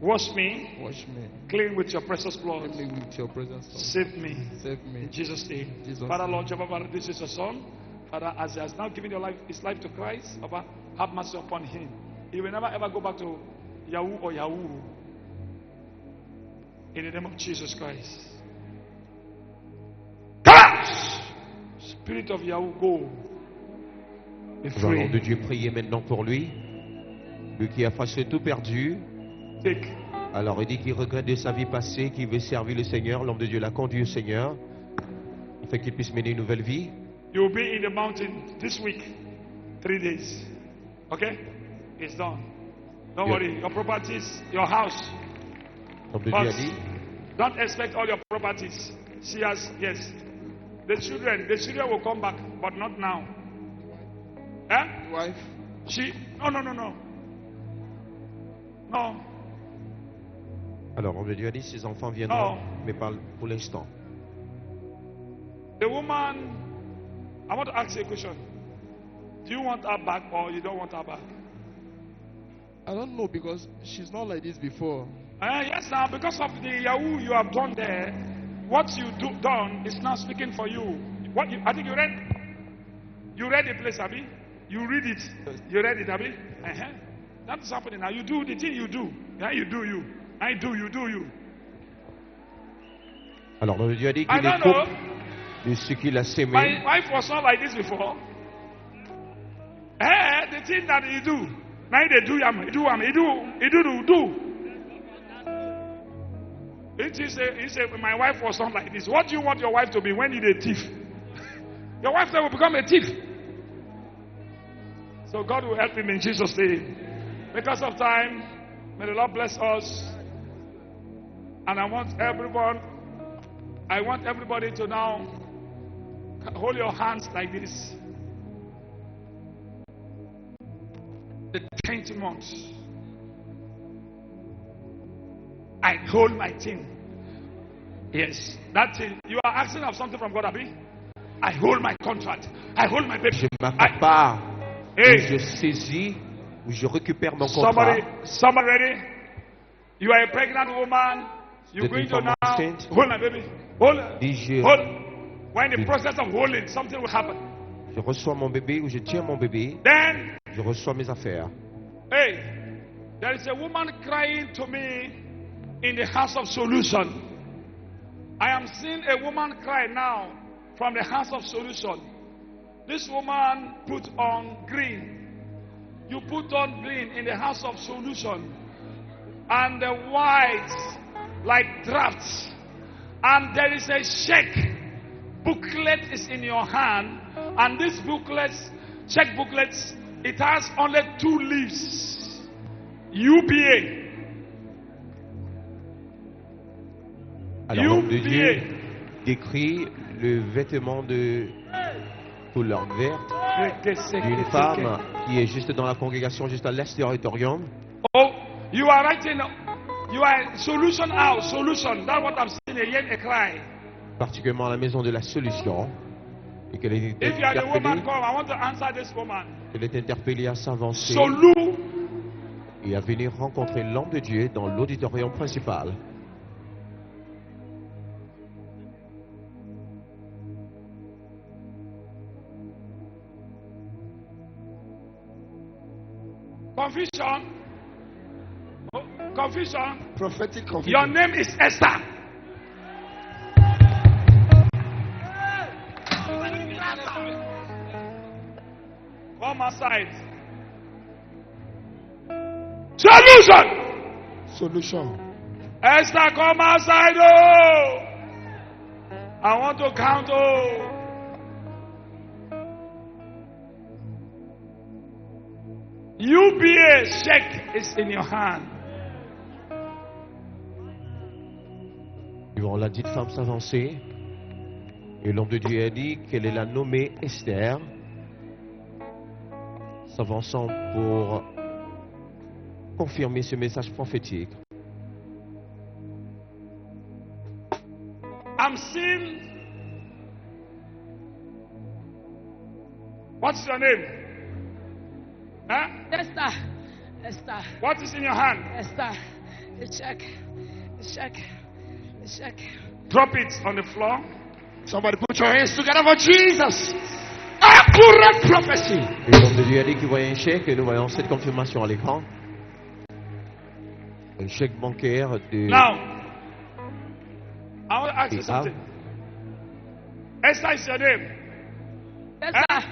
Wash me Wash me. clean with your precious blood. Fill me with your presence. Lord. Save me. Save me. In Jesus' name. Jesus' Father, name. Lord Jehovah, Father, this is your son. Father, as he has now given his life to Christ, Father, have mercy upon him. He will never ever go back to Yahoo or Yahoo. In the name of Jesus Christ. Come out! Spirit of Yahoo, go. Be Nous allons de free. Dieu prier maintenant pour lui. Lui qui a presque tout perdu. Take. Alors il dit qu'il regrette de sa vie passée, qu'il veut servir le Seigneur. L'homme de Dieu l'a conduit au Seigneur. Afin qu'il puisse mener une nouvelle vie. You will be in the mountain this week. 3 days. Okay? It's done. Don't Yeah. worry. Your properties, your house. L'homme de Dieu a But dit. don't expect all your properties. She has, yes. The children will come back, but not now. Eh? Wife. No. Alors l'homme de Dieu a dit ses enfants viendront, Non. mais pas pour l'instant. The woman, I want to ask you a question. Do you want her back or you don't want her back? I don't know because she's not like this before. Yes, now because of the Yahoo you have done there, what you done is now speaking for you. I think you read the place, Abi. You read it. You read it, Abi. That is happening now. You do the thing you do. Yeah, you do you. I do you. Alors l'homme de Dieu a dit I qu'il don't est know. couple de ce qu'il a My sémé. wife was not like this before. The thing that you do. Now they do. He said, my wife was not like this. What do you want your wife to be when you're a thief? Your wife will become a thief. So God will help him in Jesus' name. Because of time, may the Lord bless us. And I want everybody to now hold your hands like this. The 10th month, I hold my thing. Yes, that thing. You are asking of something from God, Abi? I hold my contract. I hold my baby. Je m'accapare, Hey. ou je saisis, ou je récupère mon contrat. Somebody ready? You are a pregnant woman. You're Vous going êtes to une femme now enceinte. hold my baby. Hold. Dis-je, Hold. When the process of holding, something will happen. je reçois mon bébé ou je tiens mon bébé, Then, je reçois mes affaires. hey, there is a woman crying to me in the house of solution. I am seeing a woman cry now from the house of solution. This woman put on green. You put on green in the house of solution. And the white like drafts. And there is a check booklet is in your hand. And this booklet, check booklets, it has only 2 leaves. UPA. Alors l'homme de Dieu décrit le vêtement de couleur verte d'une femme qui est juste dans la congrégation, juste à l'est de l'auditorium. Oh, you are writing, you are solution out, solution. That's what I'm saying again, a cry. particulièrement à la maison de la solution, et qu'elle est If you are the woman, interpellée, come. I want to answer this woman. elle est interpellée à s'avancer Solu, et à venir rencontrer l'homme de Dieu dans l'auditorium principal. confusion. Oh, confusion. Prophetic confusion. Your name is Esther. Come aside. Solution. Solution. Esther, come outside. Oh, I want to count. Oh, UBA check is in your hand. Suivant la dite femme s'avancer, et l'homme de Dieu a dit qu'elle est la nommée Esther, s'avançant pour confirmer ce message prophétique. I'm seeing. What's your name? Huh? Esther. Esther. What is in your hand? Esther. A check. A check. A check. Drop it on the floor. Somebody put your hands together for Jesus. Accurate prophecy. Et l'homme de Dieu a dit qu'il voyait un chèque, et nous voyons cette confirmation à l'écran. Un chèque bancaire de... Now, I want to ask you Ah. something. Esther is your name. Yes, Huh? sir.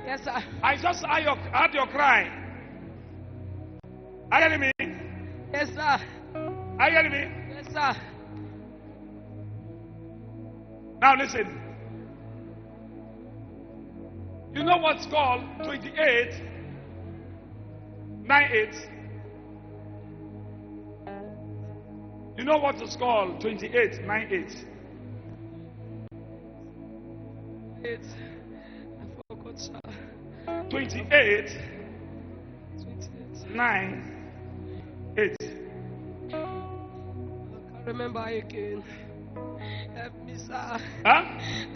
Yes, sir. I just heard your cry. Are you hearing me? Yes, sir. Are you hearing me? Yes, sir. Now listen. You know what's called 28, 98? You know what is called 28, 98? It's, I forgot, sir. 28, 28. 9, 8. I can't remember again. Help me, sir. Huh?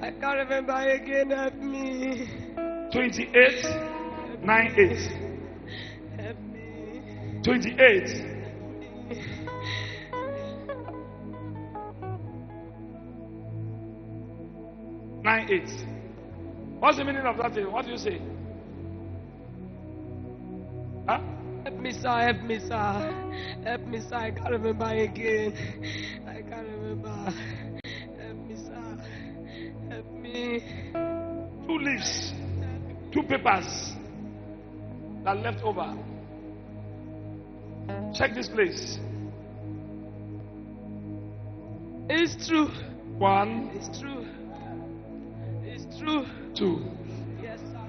I can't remember again. Help me. 28, 98. Help me. 28. Nine eight. What's the meaning of that thing? What do you say? Huh? Help me, sir. Help me, sir. Help me, sir. I can't remember again. I can't remember. Help me, sir. Help me. 2 leaves, 2 papers that left over. Check this place. It's true. 1, It's true. It's true. 2. Yes, sir.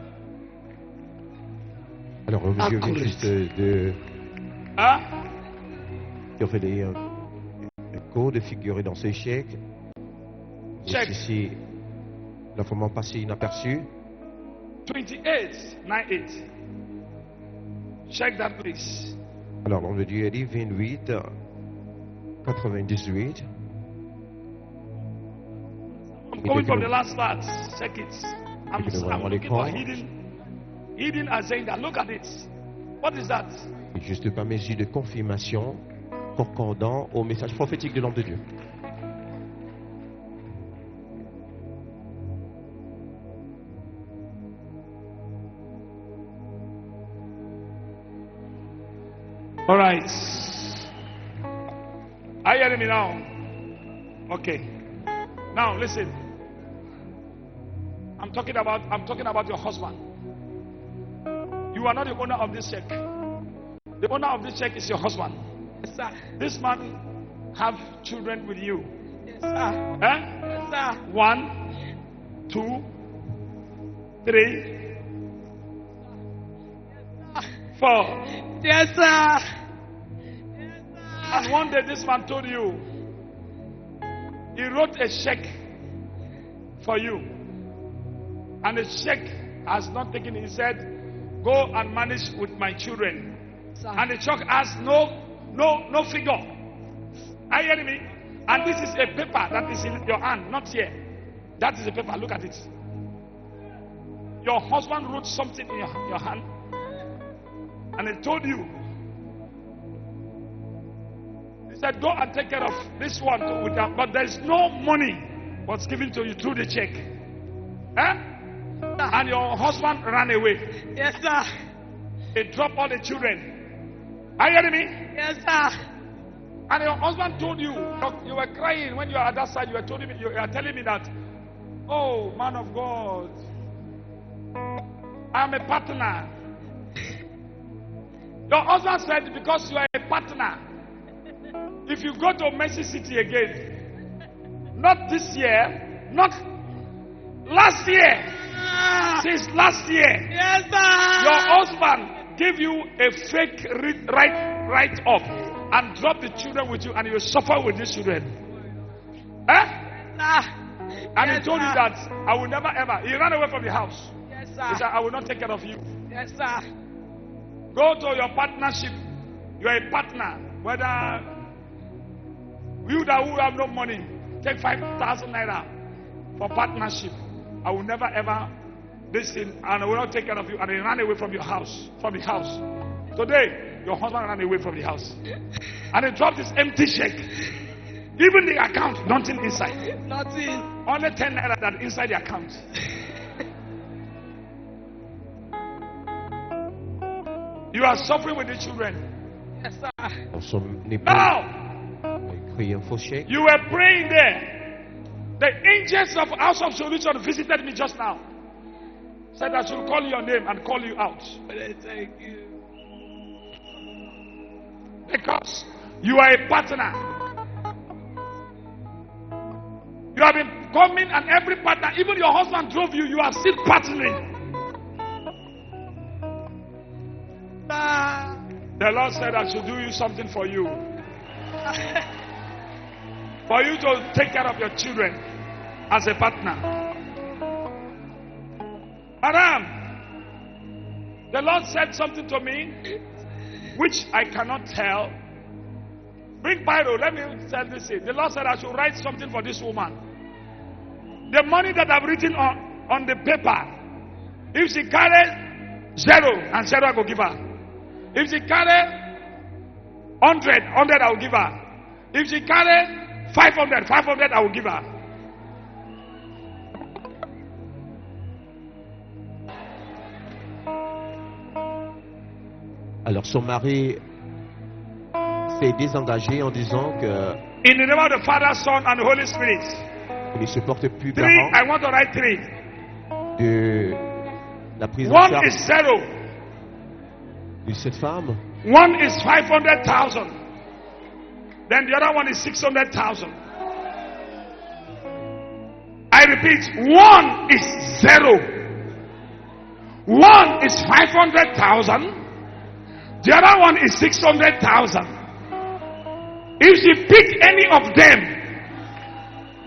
Alors, l'homme de Dieu vient juste de Huh? révéler un code figuré dans ce chèque. Check. Ici, l'information passée inaperçue. 28, 98. Check that place. Alors, l'homme de Dieu a dit 28, 98. I'm coming from the last part. Check it. I'm looking for hidden agenda. Look at it. What is that? Juste par mesure de confirmation concordant au message prophétique de l'homme de Dieu. All right. Are you hearing me now? Okay. Now listen. I'm talking about your husband. You are not the owner of this check. The owner of this check is your husband. Yes, sir. This man have children with you. Yes, sir. Eh? Yes, sir. 1, 2, 3, 4. Yes, sir. And one day this man told you, he wrote a check for you. And the check has not taken it. He said, go and manage with my children. Sir. And the check has no figure. Are you hearing me? And this is a paper that is in your hand, not here. That is a paper. Look at it. Your husband wrote something in your hand, and he told you. He said, go and take care of this one with that. But there is no money was given to you through the check. And your husband ran away. Yes, sir. He dropped all the children. Are you hearing me? Yes, sir. And your husband told you, you were crying when you were at that side. You were telling me that, oh, man of God, I'm a partner. Your husband said, because you are a partner, if you go to Mercy City again, not this year, not last year, since last year, yes, sir. your husband gave you a fake write-up and drop the children with you, and you suffer with these children. And he told you that I will never ever. He ran away from the house. Yes, sir. He said, I will not take care of you. Yes, sir. Go to your partnership. You are a partner. Whether you that who have no money, take 5,000 naira for partnership. I will never ever listen, and I will not take care of you. And he ran away from your house, from the house. Today, your husband ran away from the house, and he dropped this empty check. Even the account, nothing inside. Nothing. Only 10 naira that inside the account. You are suffering with the children. Yes, sir. Dans son époux, Now, écrit un faux chèque. you were praying there. The angels of House of Solution visited me just now. Said I should call your name and call you out. Thank you. Because you are a partner. You have been coming, and every partner, even your husband drove you, you are still partnering. The Lord said I should do you something for you. For you to take care of your children as a partner. Madam, the Lord said something to me which I cannot tell. Bring Bible, let me tell this. The Lord said I should write something for this woman. The money that I've written on the paper, if she carry 0, and 0 I will give her. If she carry 100, 100 I will give her. If she carry 500, 500 I will give her. Alors son mari s'est désengagé en disant que In the name of the Father, Son, and Holy Spirit. il ne se porte plus 3, garant I want to write 3. de la prise en 1 charge is 0. de cette femme. 1 is 500,000. Then the other one is 600,000. I repeat, 1 is 0. 1 is 500,000. The other one is 600,000. If she pick any of them,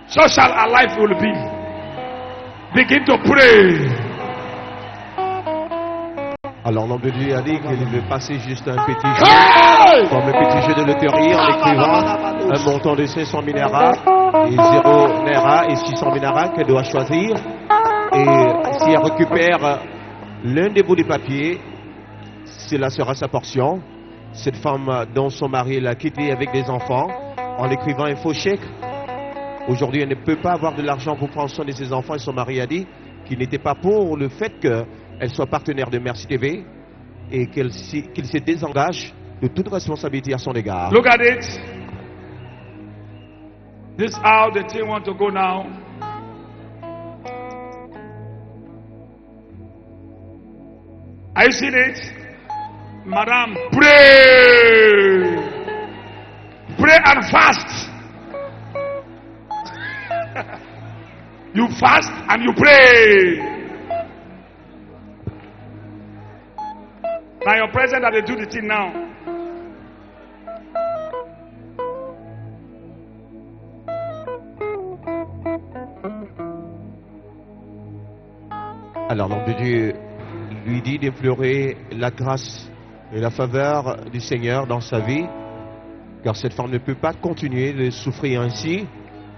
so shall our life will be. Begin to pray. Alors l'homme de Dieu a dit qu'il veut passer juste un petit jeu, comme un petit jeu de loterie en écrivant un montant de 500 000 naira et 0 naira et 600 000 naira qu'elle doit choisir. Et si elle récupère l'un des bouts de papier, cela sera sa portion. Cette femme dont son mari l'a quittée avec des enfants en écrivant un faux chèque. Aujourd'hui, elle ne peut pas avoir de l'argent pour prendre soin de ses enfants et son mari a dit qu'il n'était pas pour le fait qu'elle soit partenaire de Mercy TV et qu'il se désengage de toute responsabilité à son égard. Look at it. This is how the team want to go now. Are you seeing it? Madam, pray. Pray and fast. You fast and you pray. Now your present that they do the thing now. Alors l'homme de Dieu lui dit d'implorer la grâce et la faveur du Seigneur dans sa vie car cette femme ne peut pas continuer de souffrir ainsi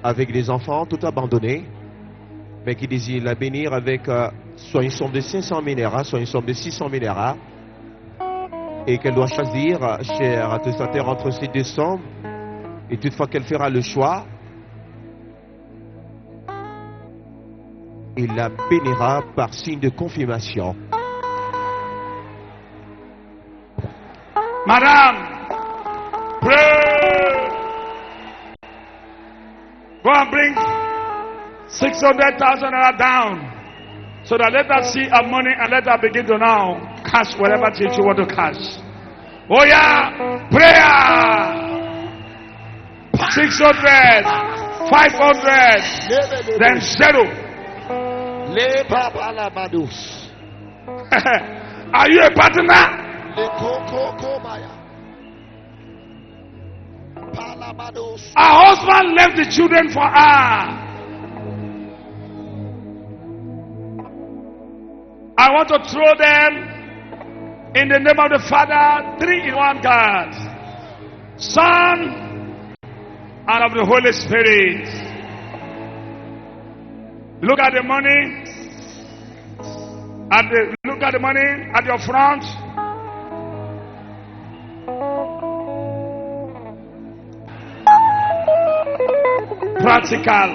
avec des enfants tout abandonnés, mais qui désire la bénir avec soit une somme de 500 minérats, soit une somme de 600 minérats, et qu'elle doit choisir, cher attestateur, entre ces deux sommes, et toutefois qu'elle fera le choix, il la bénira par signe de confirmation. Madame, pray. Go and bring 600,000 naira down, so that let us see our money and let us begin to now cash whatever things you want to cash. Oh yeah, prayer. 600, 500, then 0. Are you a partner? Our husband left the children for her. I want to throw them in the name of the Father, 3 in 1 God, Son, and of the Holy Spirit. Look at the money. Look at the money at your front. Practical.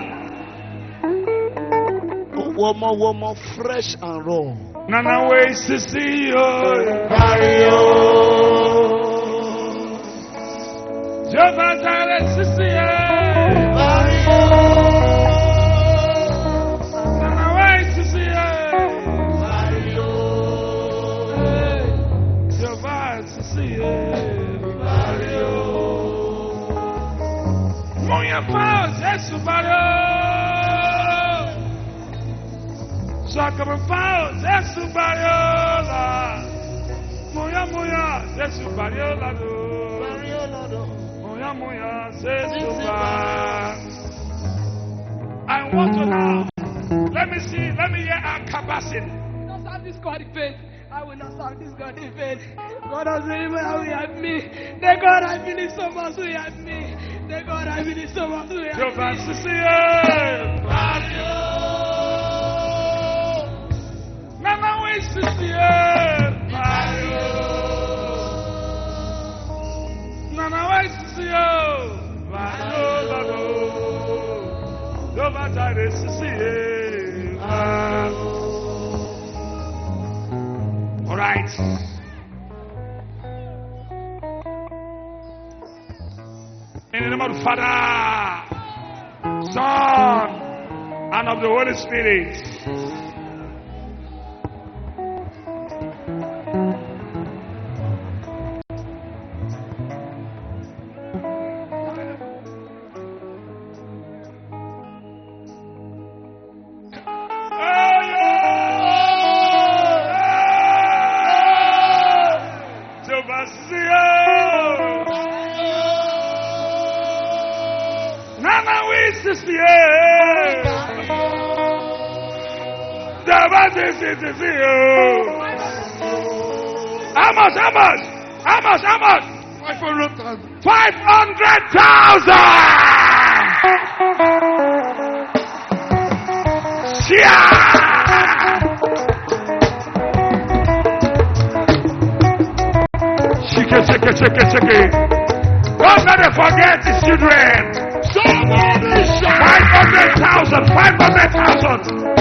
One more fresh and raw. Nana ways to see you. Jehovah Jireh to see you. Nana ways to see you. Jehovah to see you. Moya Paus, Jesus Mario. Sacre Paus, Jesus Mario. Moya Jesus Mario. I want to now. Let me hear our capacity. I will not serve this God in vain. I will not serve this God in vain. God has been able to help me. The God I believe so much will help me. The God I believe so much will help me. Nana ways to see you. Nana ways to see you. Jehovah Jireh to see you. All right. In the name of the Father, Son, and of the Holy Spirit. How much? 500,000. 500,000. Shake it. Don't let it forget the children. 500,000.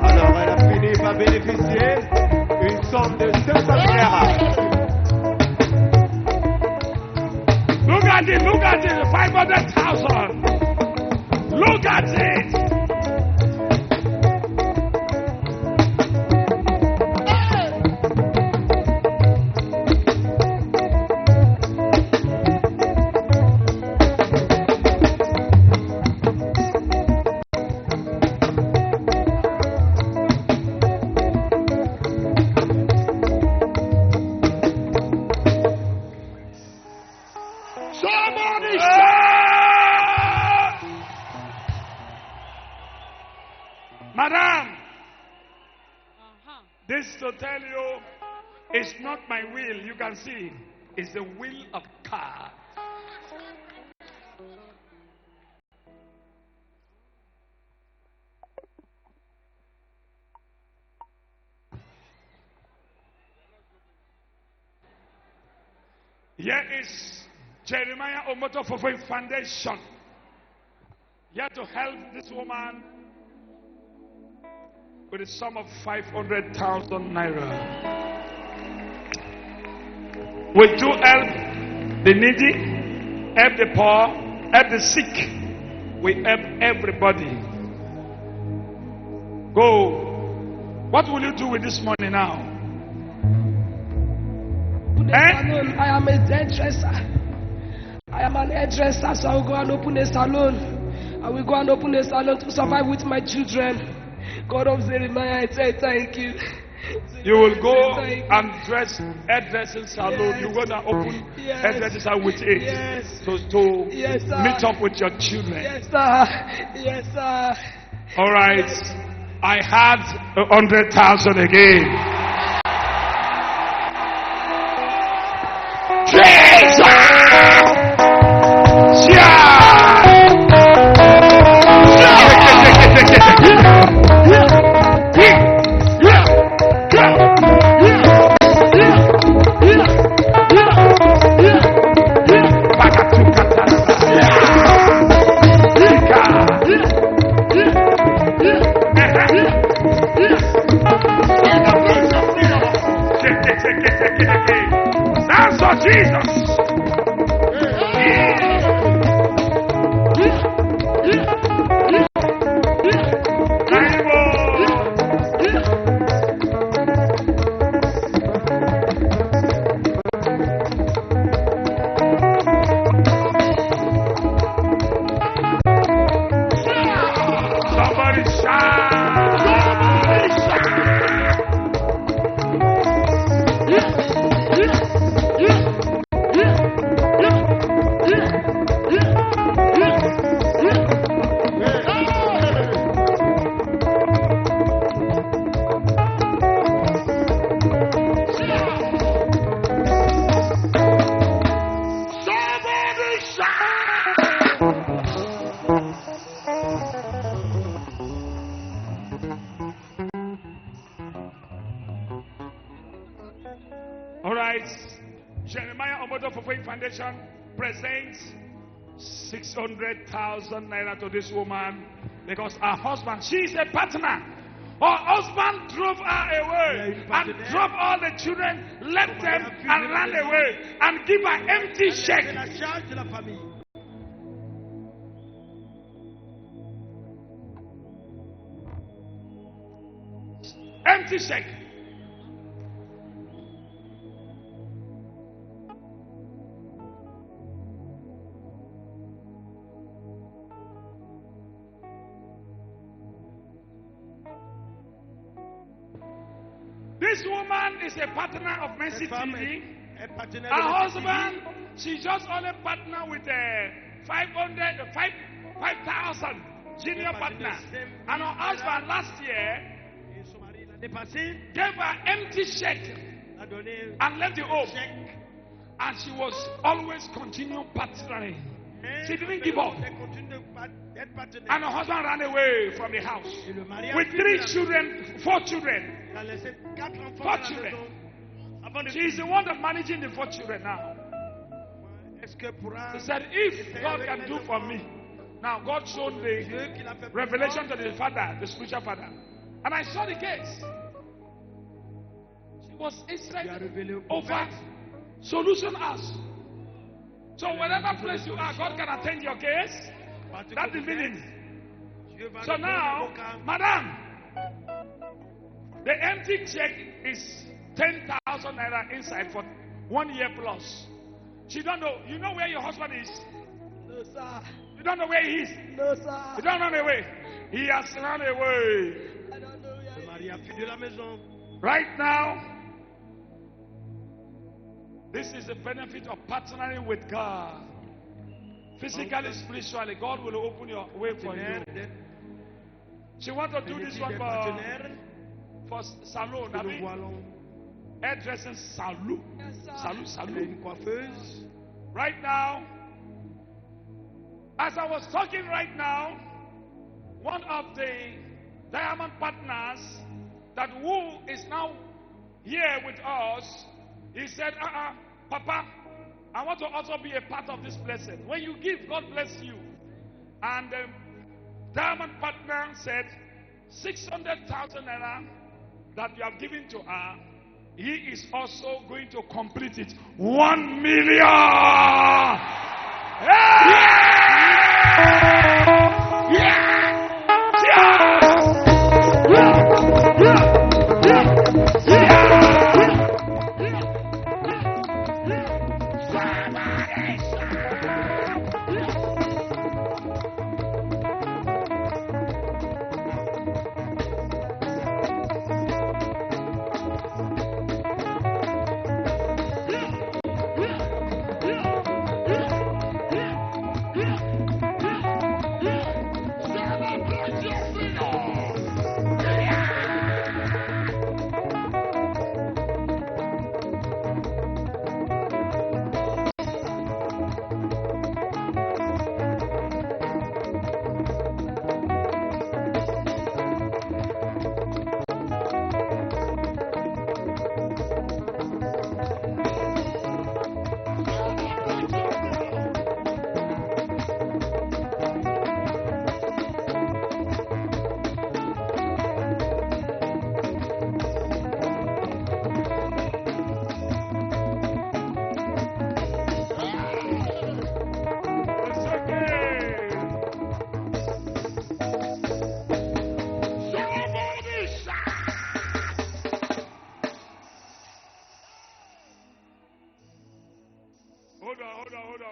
Alors, elle a fini par bénéficier une somme de 500 minéraux. Look at it, 500,000. Look at it. Madam, this to tell you, it's not my will. You can see, it's the will of God. Here is Jeremiah Omoto Fofo Foundation. Here to help this woman with a sum of 500,000 naira. We do help the needy, help the poor, help the sick. We help everybody. Go. What will you do with this money now? Salon. I am a hairdresser. I am an hairdresser, so I will go and open a salon. I will go and open a salon to survive with my children. God of Jeremiah, I say thank you. You will go and dress hairdressing salon. Yes. You go and open hairdressing salon with it. Yes. To meet up with your children. Yes, sir. Yes, sir. All right. Yes. I had 100,000 again. Jesus! That's for Jesus. Somebody shout. All right. Jeremiah Omoto Fofo Foundation presents 600,000 naira to this woman because her husband, she is a partner. Her husband drove her away and drove all the children, left them and ran away and give her empty check. Empty check. This woman is a partner of Mercy TV. Her husband, she just only partner with 5,000 junior partner. And her husband last year gave her empty check and left the home. And she was always continue partnering. She didn't give up. And her husband ran away from the house with 4 children. 4 children. She is the one that's managing the 4 children now. He said, if God can do for me. Now God showed the revelation to the father, the spiritual father. And I saw the case. She was inside over Solution House. So whatever place you are, God can attend your case. That's the meaning. So now, madam, the empty check is 10,000 naira inside for 1 year plus. She don't know. You know where your husband is? No, sir. You don't know where he is? No, sir. You don't run away. He has run away. I don't know where he is. Right now, this is the benefit of partnering with God. Physically, spiritually, God will open your way for you. She wants to do this one for salon. I mean, hairdressing salon. Salon. Right now, as I was talking right now, one of the diamond partners that who is now here with us, he said, Papa, I want to also be a part of this blessing. When you give, God bless you. And the diamond partner said, 600,000 naira that you have given to her, he is also going to complete it. 1 million!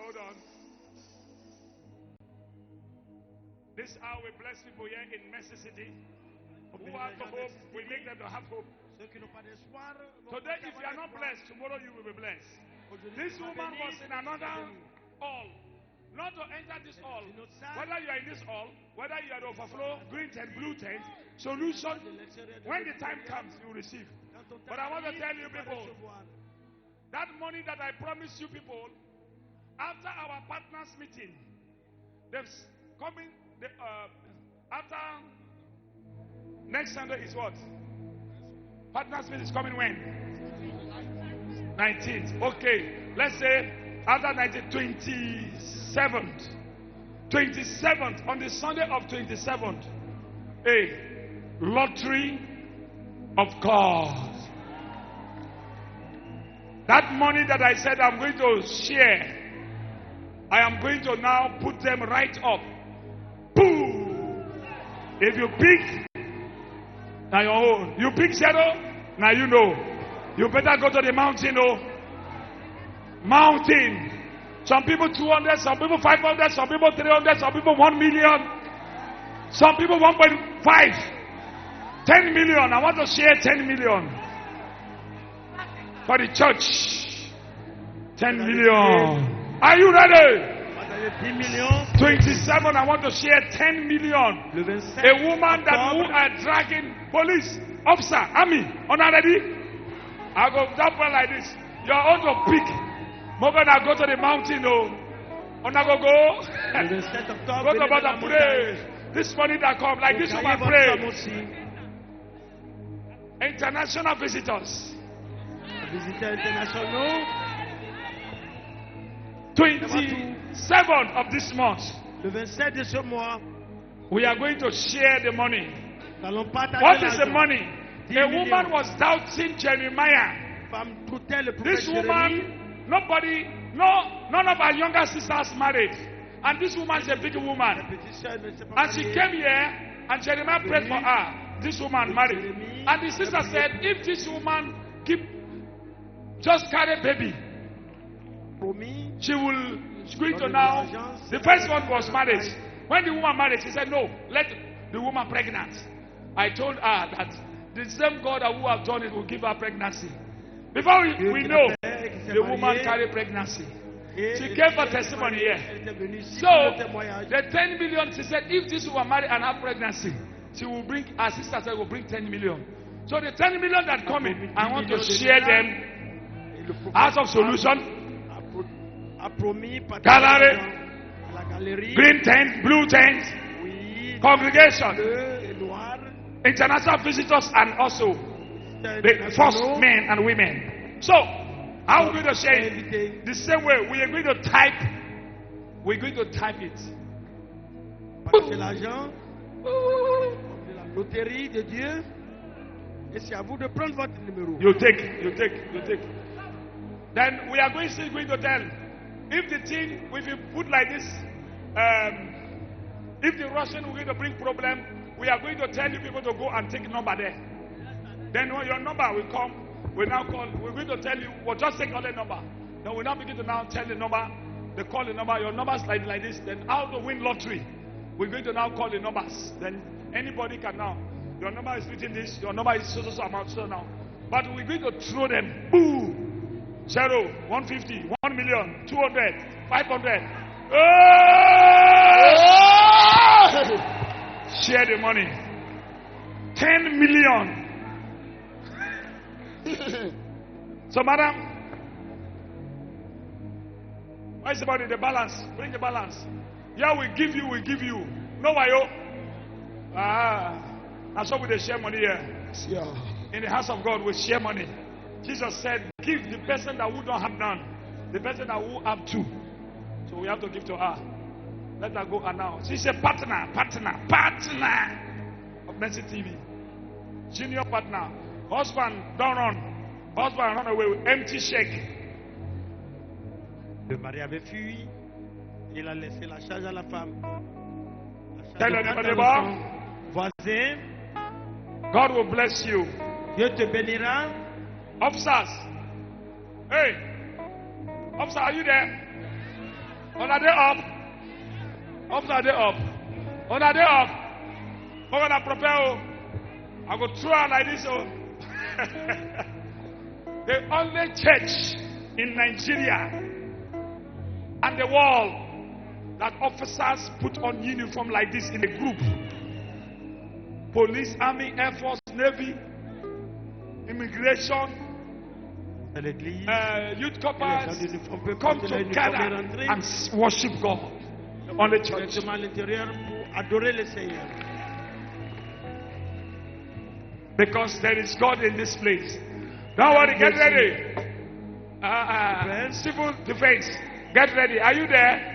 Hold on. This is how we bless people here in Mercy City. Who have the hope, we make them to have hope. Today, if you are not blessed, tomorrow you will be blessed. This woman was in another hall. Not to enter this hall. Whether you are in this hall, whether you are the overflow, green tent, blue tent, solution, when the time comes, you will receive. But I want to tell you people, that money that I promised you people, after our partners meeting, they've coming, after next Sunday is what? Partners meeting is coming when? 19th. Okay, let's say after 19th, 27th. 27th, on the Sunday of 27th, a lottery of God. That money that I said I'm going to share, I am going to now put them right up. Boom! If you pick, now your own. You pick zero, now you know. You better go to the mountain, oh. Mountain. Some people 200, some people 500, some people 300, some people 1 million, some people 1.5, 10 million. I want to share 10 million for the church. 10 million. Are you ready? 27, I want to share 10 million. A woman that who are dragging police, officer, army, on ready? I go that one like this. You're on to pick. We're gonna go to the mountain, oh. On go. Go to about and pray. This money that come, like this woman pray. International visitors. 27 of this month, we are going to share the money. What is the money? A woman was doubting Jeremiah. This woman, none of our younger sisters married. And this woman is a big woman. And she came here, and Jeremiah prayed for her. This woman married. And the sister said, if this woman just carry baby, she's going to now. The first one was marriage. When the woman married, she said, no, let the woman pregnant. I told her that the same God who have done it will give her pregnancy. Before we know, the woman carried pregnancy. She gave her testimony here. So, the 10 million, she said, if this woman marry and have pregnancy, she will bring, her sister said, will bring 10 million. So the 10 million that come in, I want to share them out of solution. Gallery, green tent, blue tent, congregation, international visitors, and also the first men and women. So, How are we going to share it? The same way, we are going to type. We're going to type it. Parce que l'argent de la loterie de Dieu, et c'est à vous de prendre votre numéro. You take. Then we are still going to tell. If the thing, if you put like this, if the Russian are going to bring problem, we are going to tell you people to go and take number there. Then when your number will come, we now call. We're going to tell you, well, just take all the number. Then we now begin to now tell the number. They call the number. Your number is like this. Then how to win lottery? We're going to now call the numbers. Then anybody can now. Your number is written this. Your number is so amount so now. But we're going to throw them. Boom. 0, 150, 1 million, 200, 500. Oh! Share the money. 10 million. So, madam, what is about the balance? Bring the balance. Yeah, we give you. No, why yo? That's why we share money here. In the house of God, we share money. Jesus said, give the person that who don't have none, the person that who have two. So we have to give to her. Let her go and now. She's a partner of Mercy TV. Junior partner. Husband, don't run. Husband run away with empty shake. Le mari avait fui. Il a laissé la charge à la femme. Tell anybody about. Voisin. God will bless you. Dieu te bénira. Officers. Hey. Officer, are you there? On a day up. Officer, day up. On a day up. We're going to prepare. I go through her like this. The only church in Nigeria and the world that officers put on uniform like this in a group. Police, Army, Air Force, Navy, Immigration, youth corps come together and worship God. The only church. Because there is God in this place. Don't worry, get ready. Civil defense, get ready. Are you there?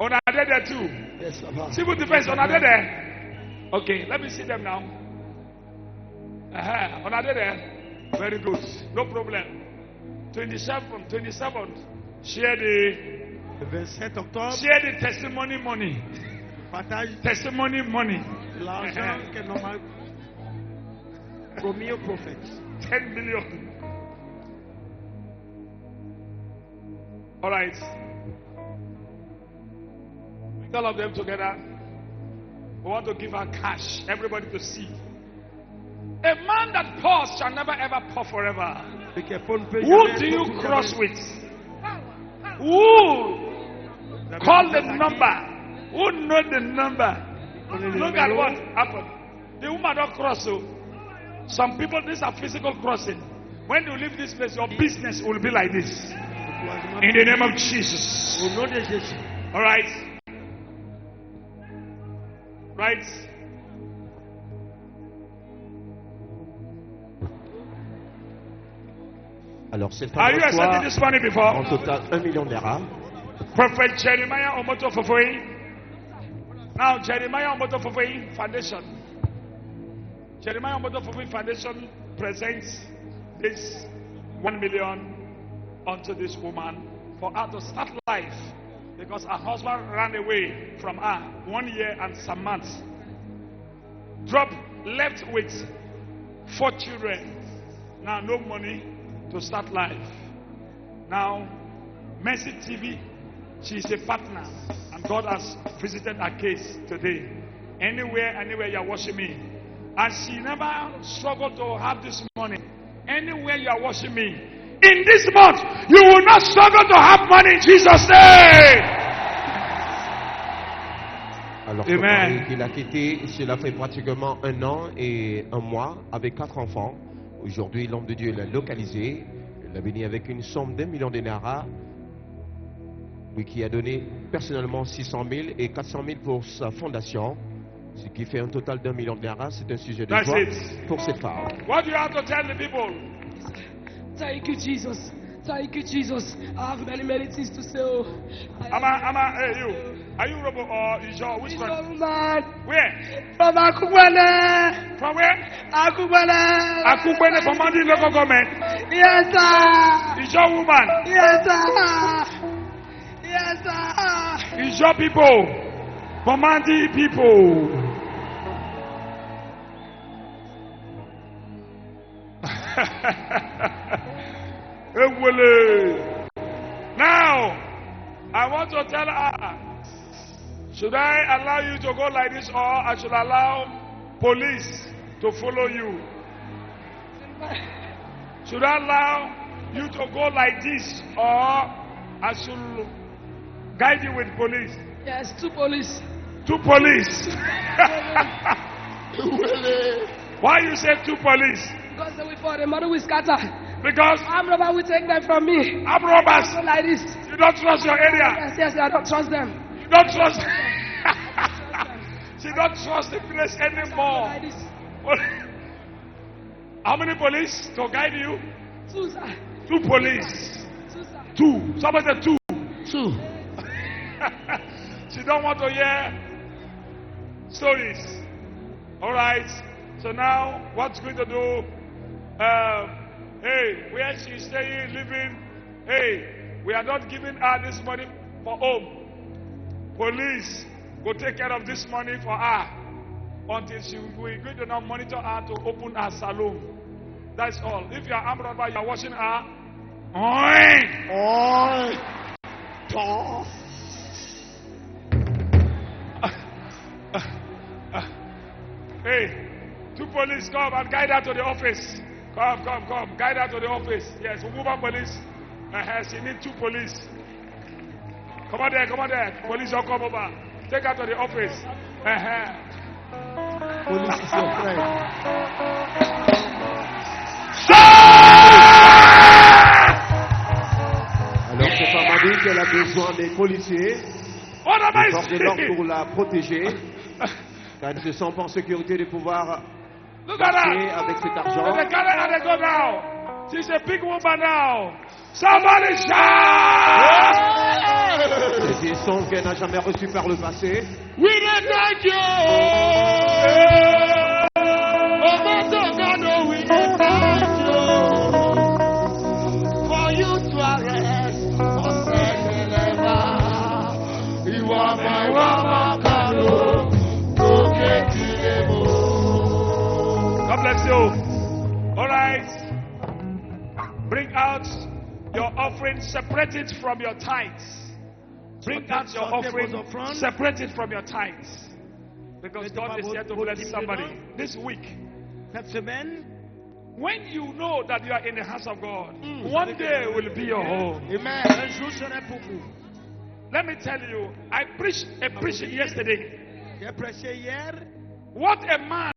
On are they there too? Yes, Civil defense, on are they there? Okay, let me see them now. On are they there? Very good. No problem. 27th. Share the 27 octobre. Share the testimony money. Partage testimony money. L'argent que nous avons promis aux prophètes. 10 million. All right. Bring all of them together. We want to give her cash. Everybody to see. A man that pours shall never ever pour forever. Who do you cross with? Who call the number? Who know the number? Look at what happened. The woman don't cross. So some people, these are physical crossing. When you leave this place, your business will be like this. In the name of Jesus. All right. Right. Alors, c'est Are you accepting this money before? En total, 1 million d'euros. Prophet Jeremiah Omoto Fofoi. Now, Jeremiah Omoto Fofoi Foundation. Jeremiah Omoto Fofoi Foundation presents this 1 million unto this woman for her to start life, because her husband ran away from her 1 year and some months. Left with 4 children. Now, no money to start life. Now, Mercy TV, she is a partner, and God has visited her case today. Anywhere you are watching me, and she never struggled to have this money. Anywhere you are watching me, in this month, you will not struggle to have money in Jesus' name. Alors, son mari qu'il a quitté, cela fait pratiquement 1 an et 1 mois avec 4 enfants. Aujourd'hui, l'homme de Dieu l'a localisé, l'a béni avec une somme d'1 million de naira, oui, qui a donné personnellement 600 000 et 400 000 pour sa fondation, ce qui fait un total d'1 million de naira. C'est un sujet de joie pour cette femme. What do you have to tell the people? Thank you, Jesus. Thank you, Jesus. I have many things to say. Oh. Hey, you. Are you Robo or Ijo? Which one? Man. Where? From Akubele. From where? Akubele. Akubele from Mandi local government. Yes, sir. Ijo woman. Yes, sir. Yes, sir. Ijo people. From Mandi people. Now, I want to tell her, should I allow you to go like this, or I should allow police to follow you? Should I allow you to go like this, or I should guide you with police? Yes, 2 police. 2 police. Why you say 2 police? Because they will for the mother will scatter. Because armed robber will take them from me. Armed robbers. So like this. You don't trust your area. Yes, I don't trust them. You don't trust. She don't trust the place anymore. Like this. How many police to guide you? 2, sir. 2 police. 2, sir. 2. Somebody said 2. 2. She don't want to hear stories. All right. So now, what's going to do? Hey, where she's staying, living. Hey, we are not giving her this money for home. Police will take care of this money for her until we're going to now monitor her to open her salon. That's all. If you are armed robber, you are watching her. Hey, 2 police, come and guide her to the office. Come. Guide her to the office. Yes, Umuba police. She needs 2 police. Come on there. Police will come over. Take her to the office. Police is your friend. Alors cette femme a dit qu'elle a besoin des policiers, des forces de l'ordre pour la protéger, car elle ne se sent pas en sécurité de pouvoir marcher avec cet argent. She's a big woman now. Somebody shout! C'est des sons qu'elle n'a jamais reçus par le passé. We don't thank you. Oh, my God, we don't thank you for you to arrest us and deliver. You are my Wamakano. God bless you. All right. Bring out your offering, separate it from your tithes. Bring out your offering, separate it from your tithes. Because God is here to bless somebody. This week, Cette semaine, when you know that you are in the house of God, one day will be your home. Amen. Un jour serait pour vous. Let me tell you, I preached a preaching yesterday. J'ai prêché hier. What a man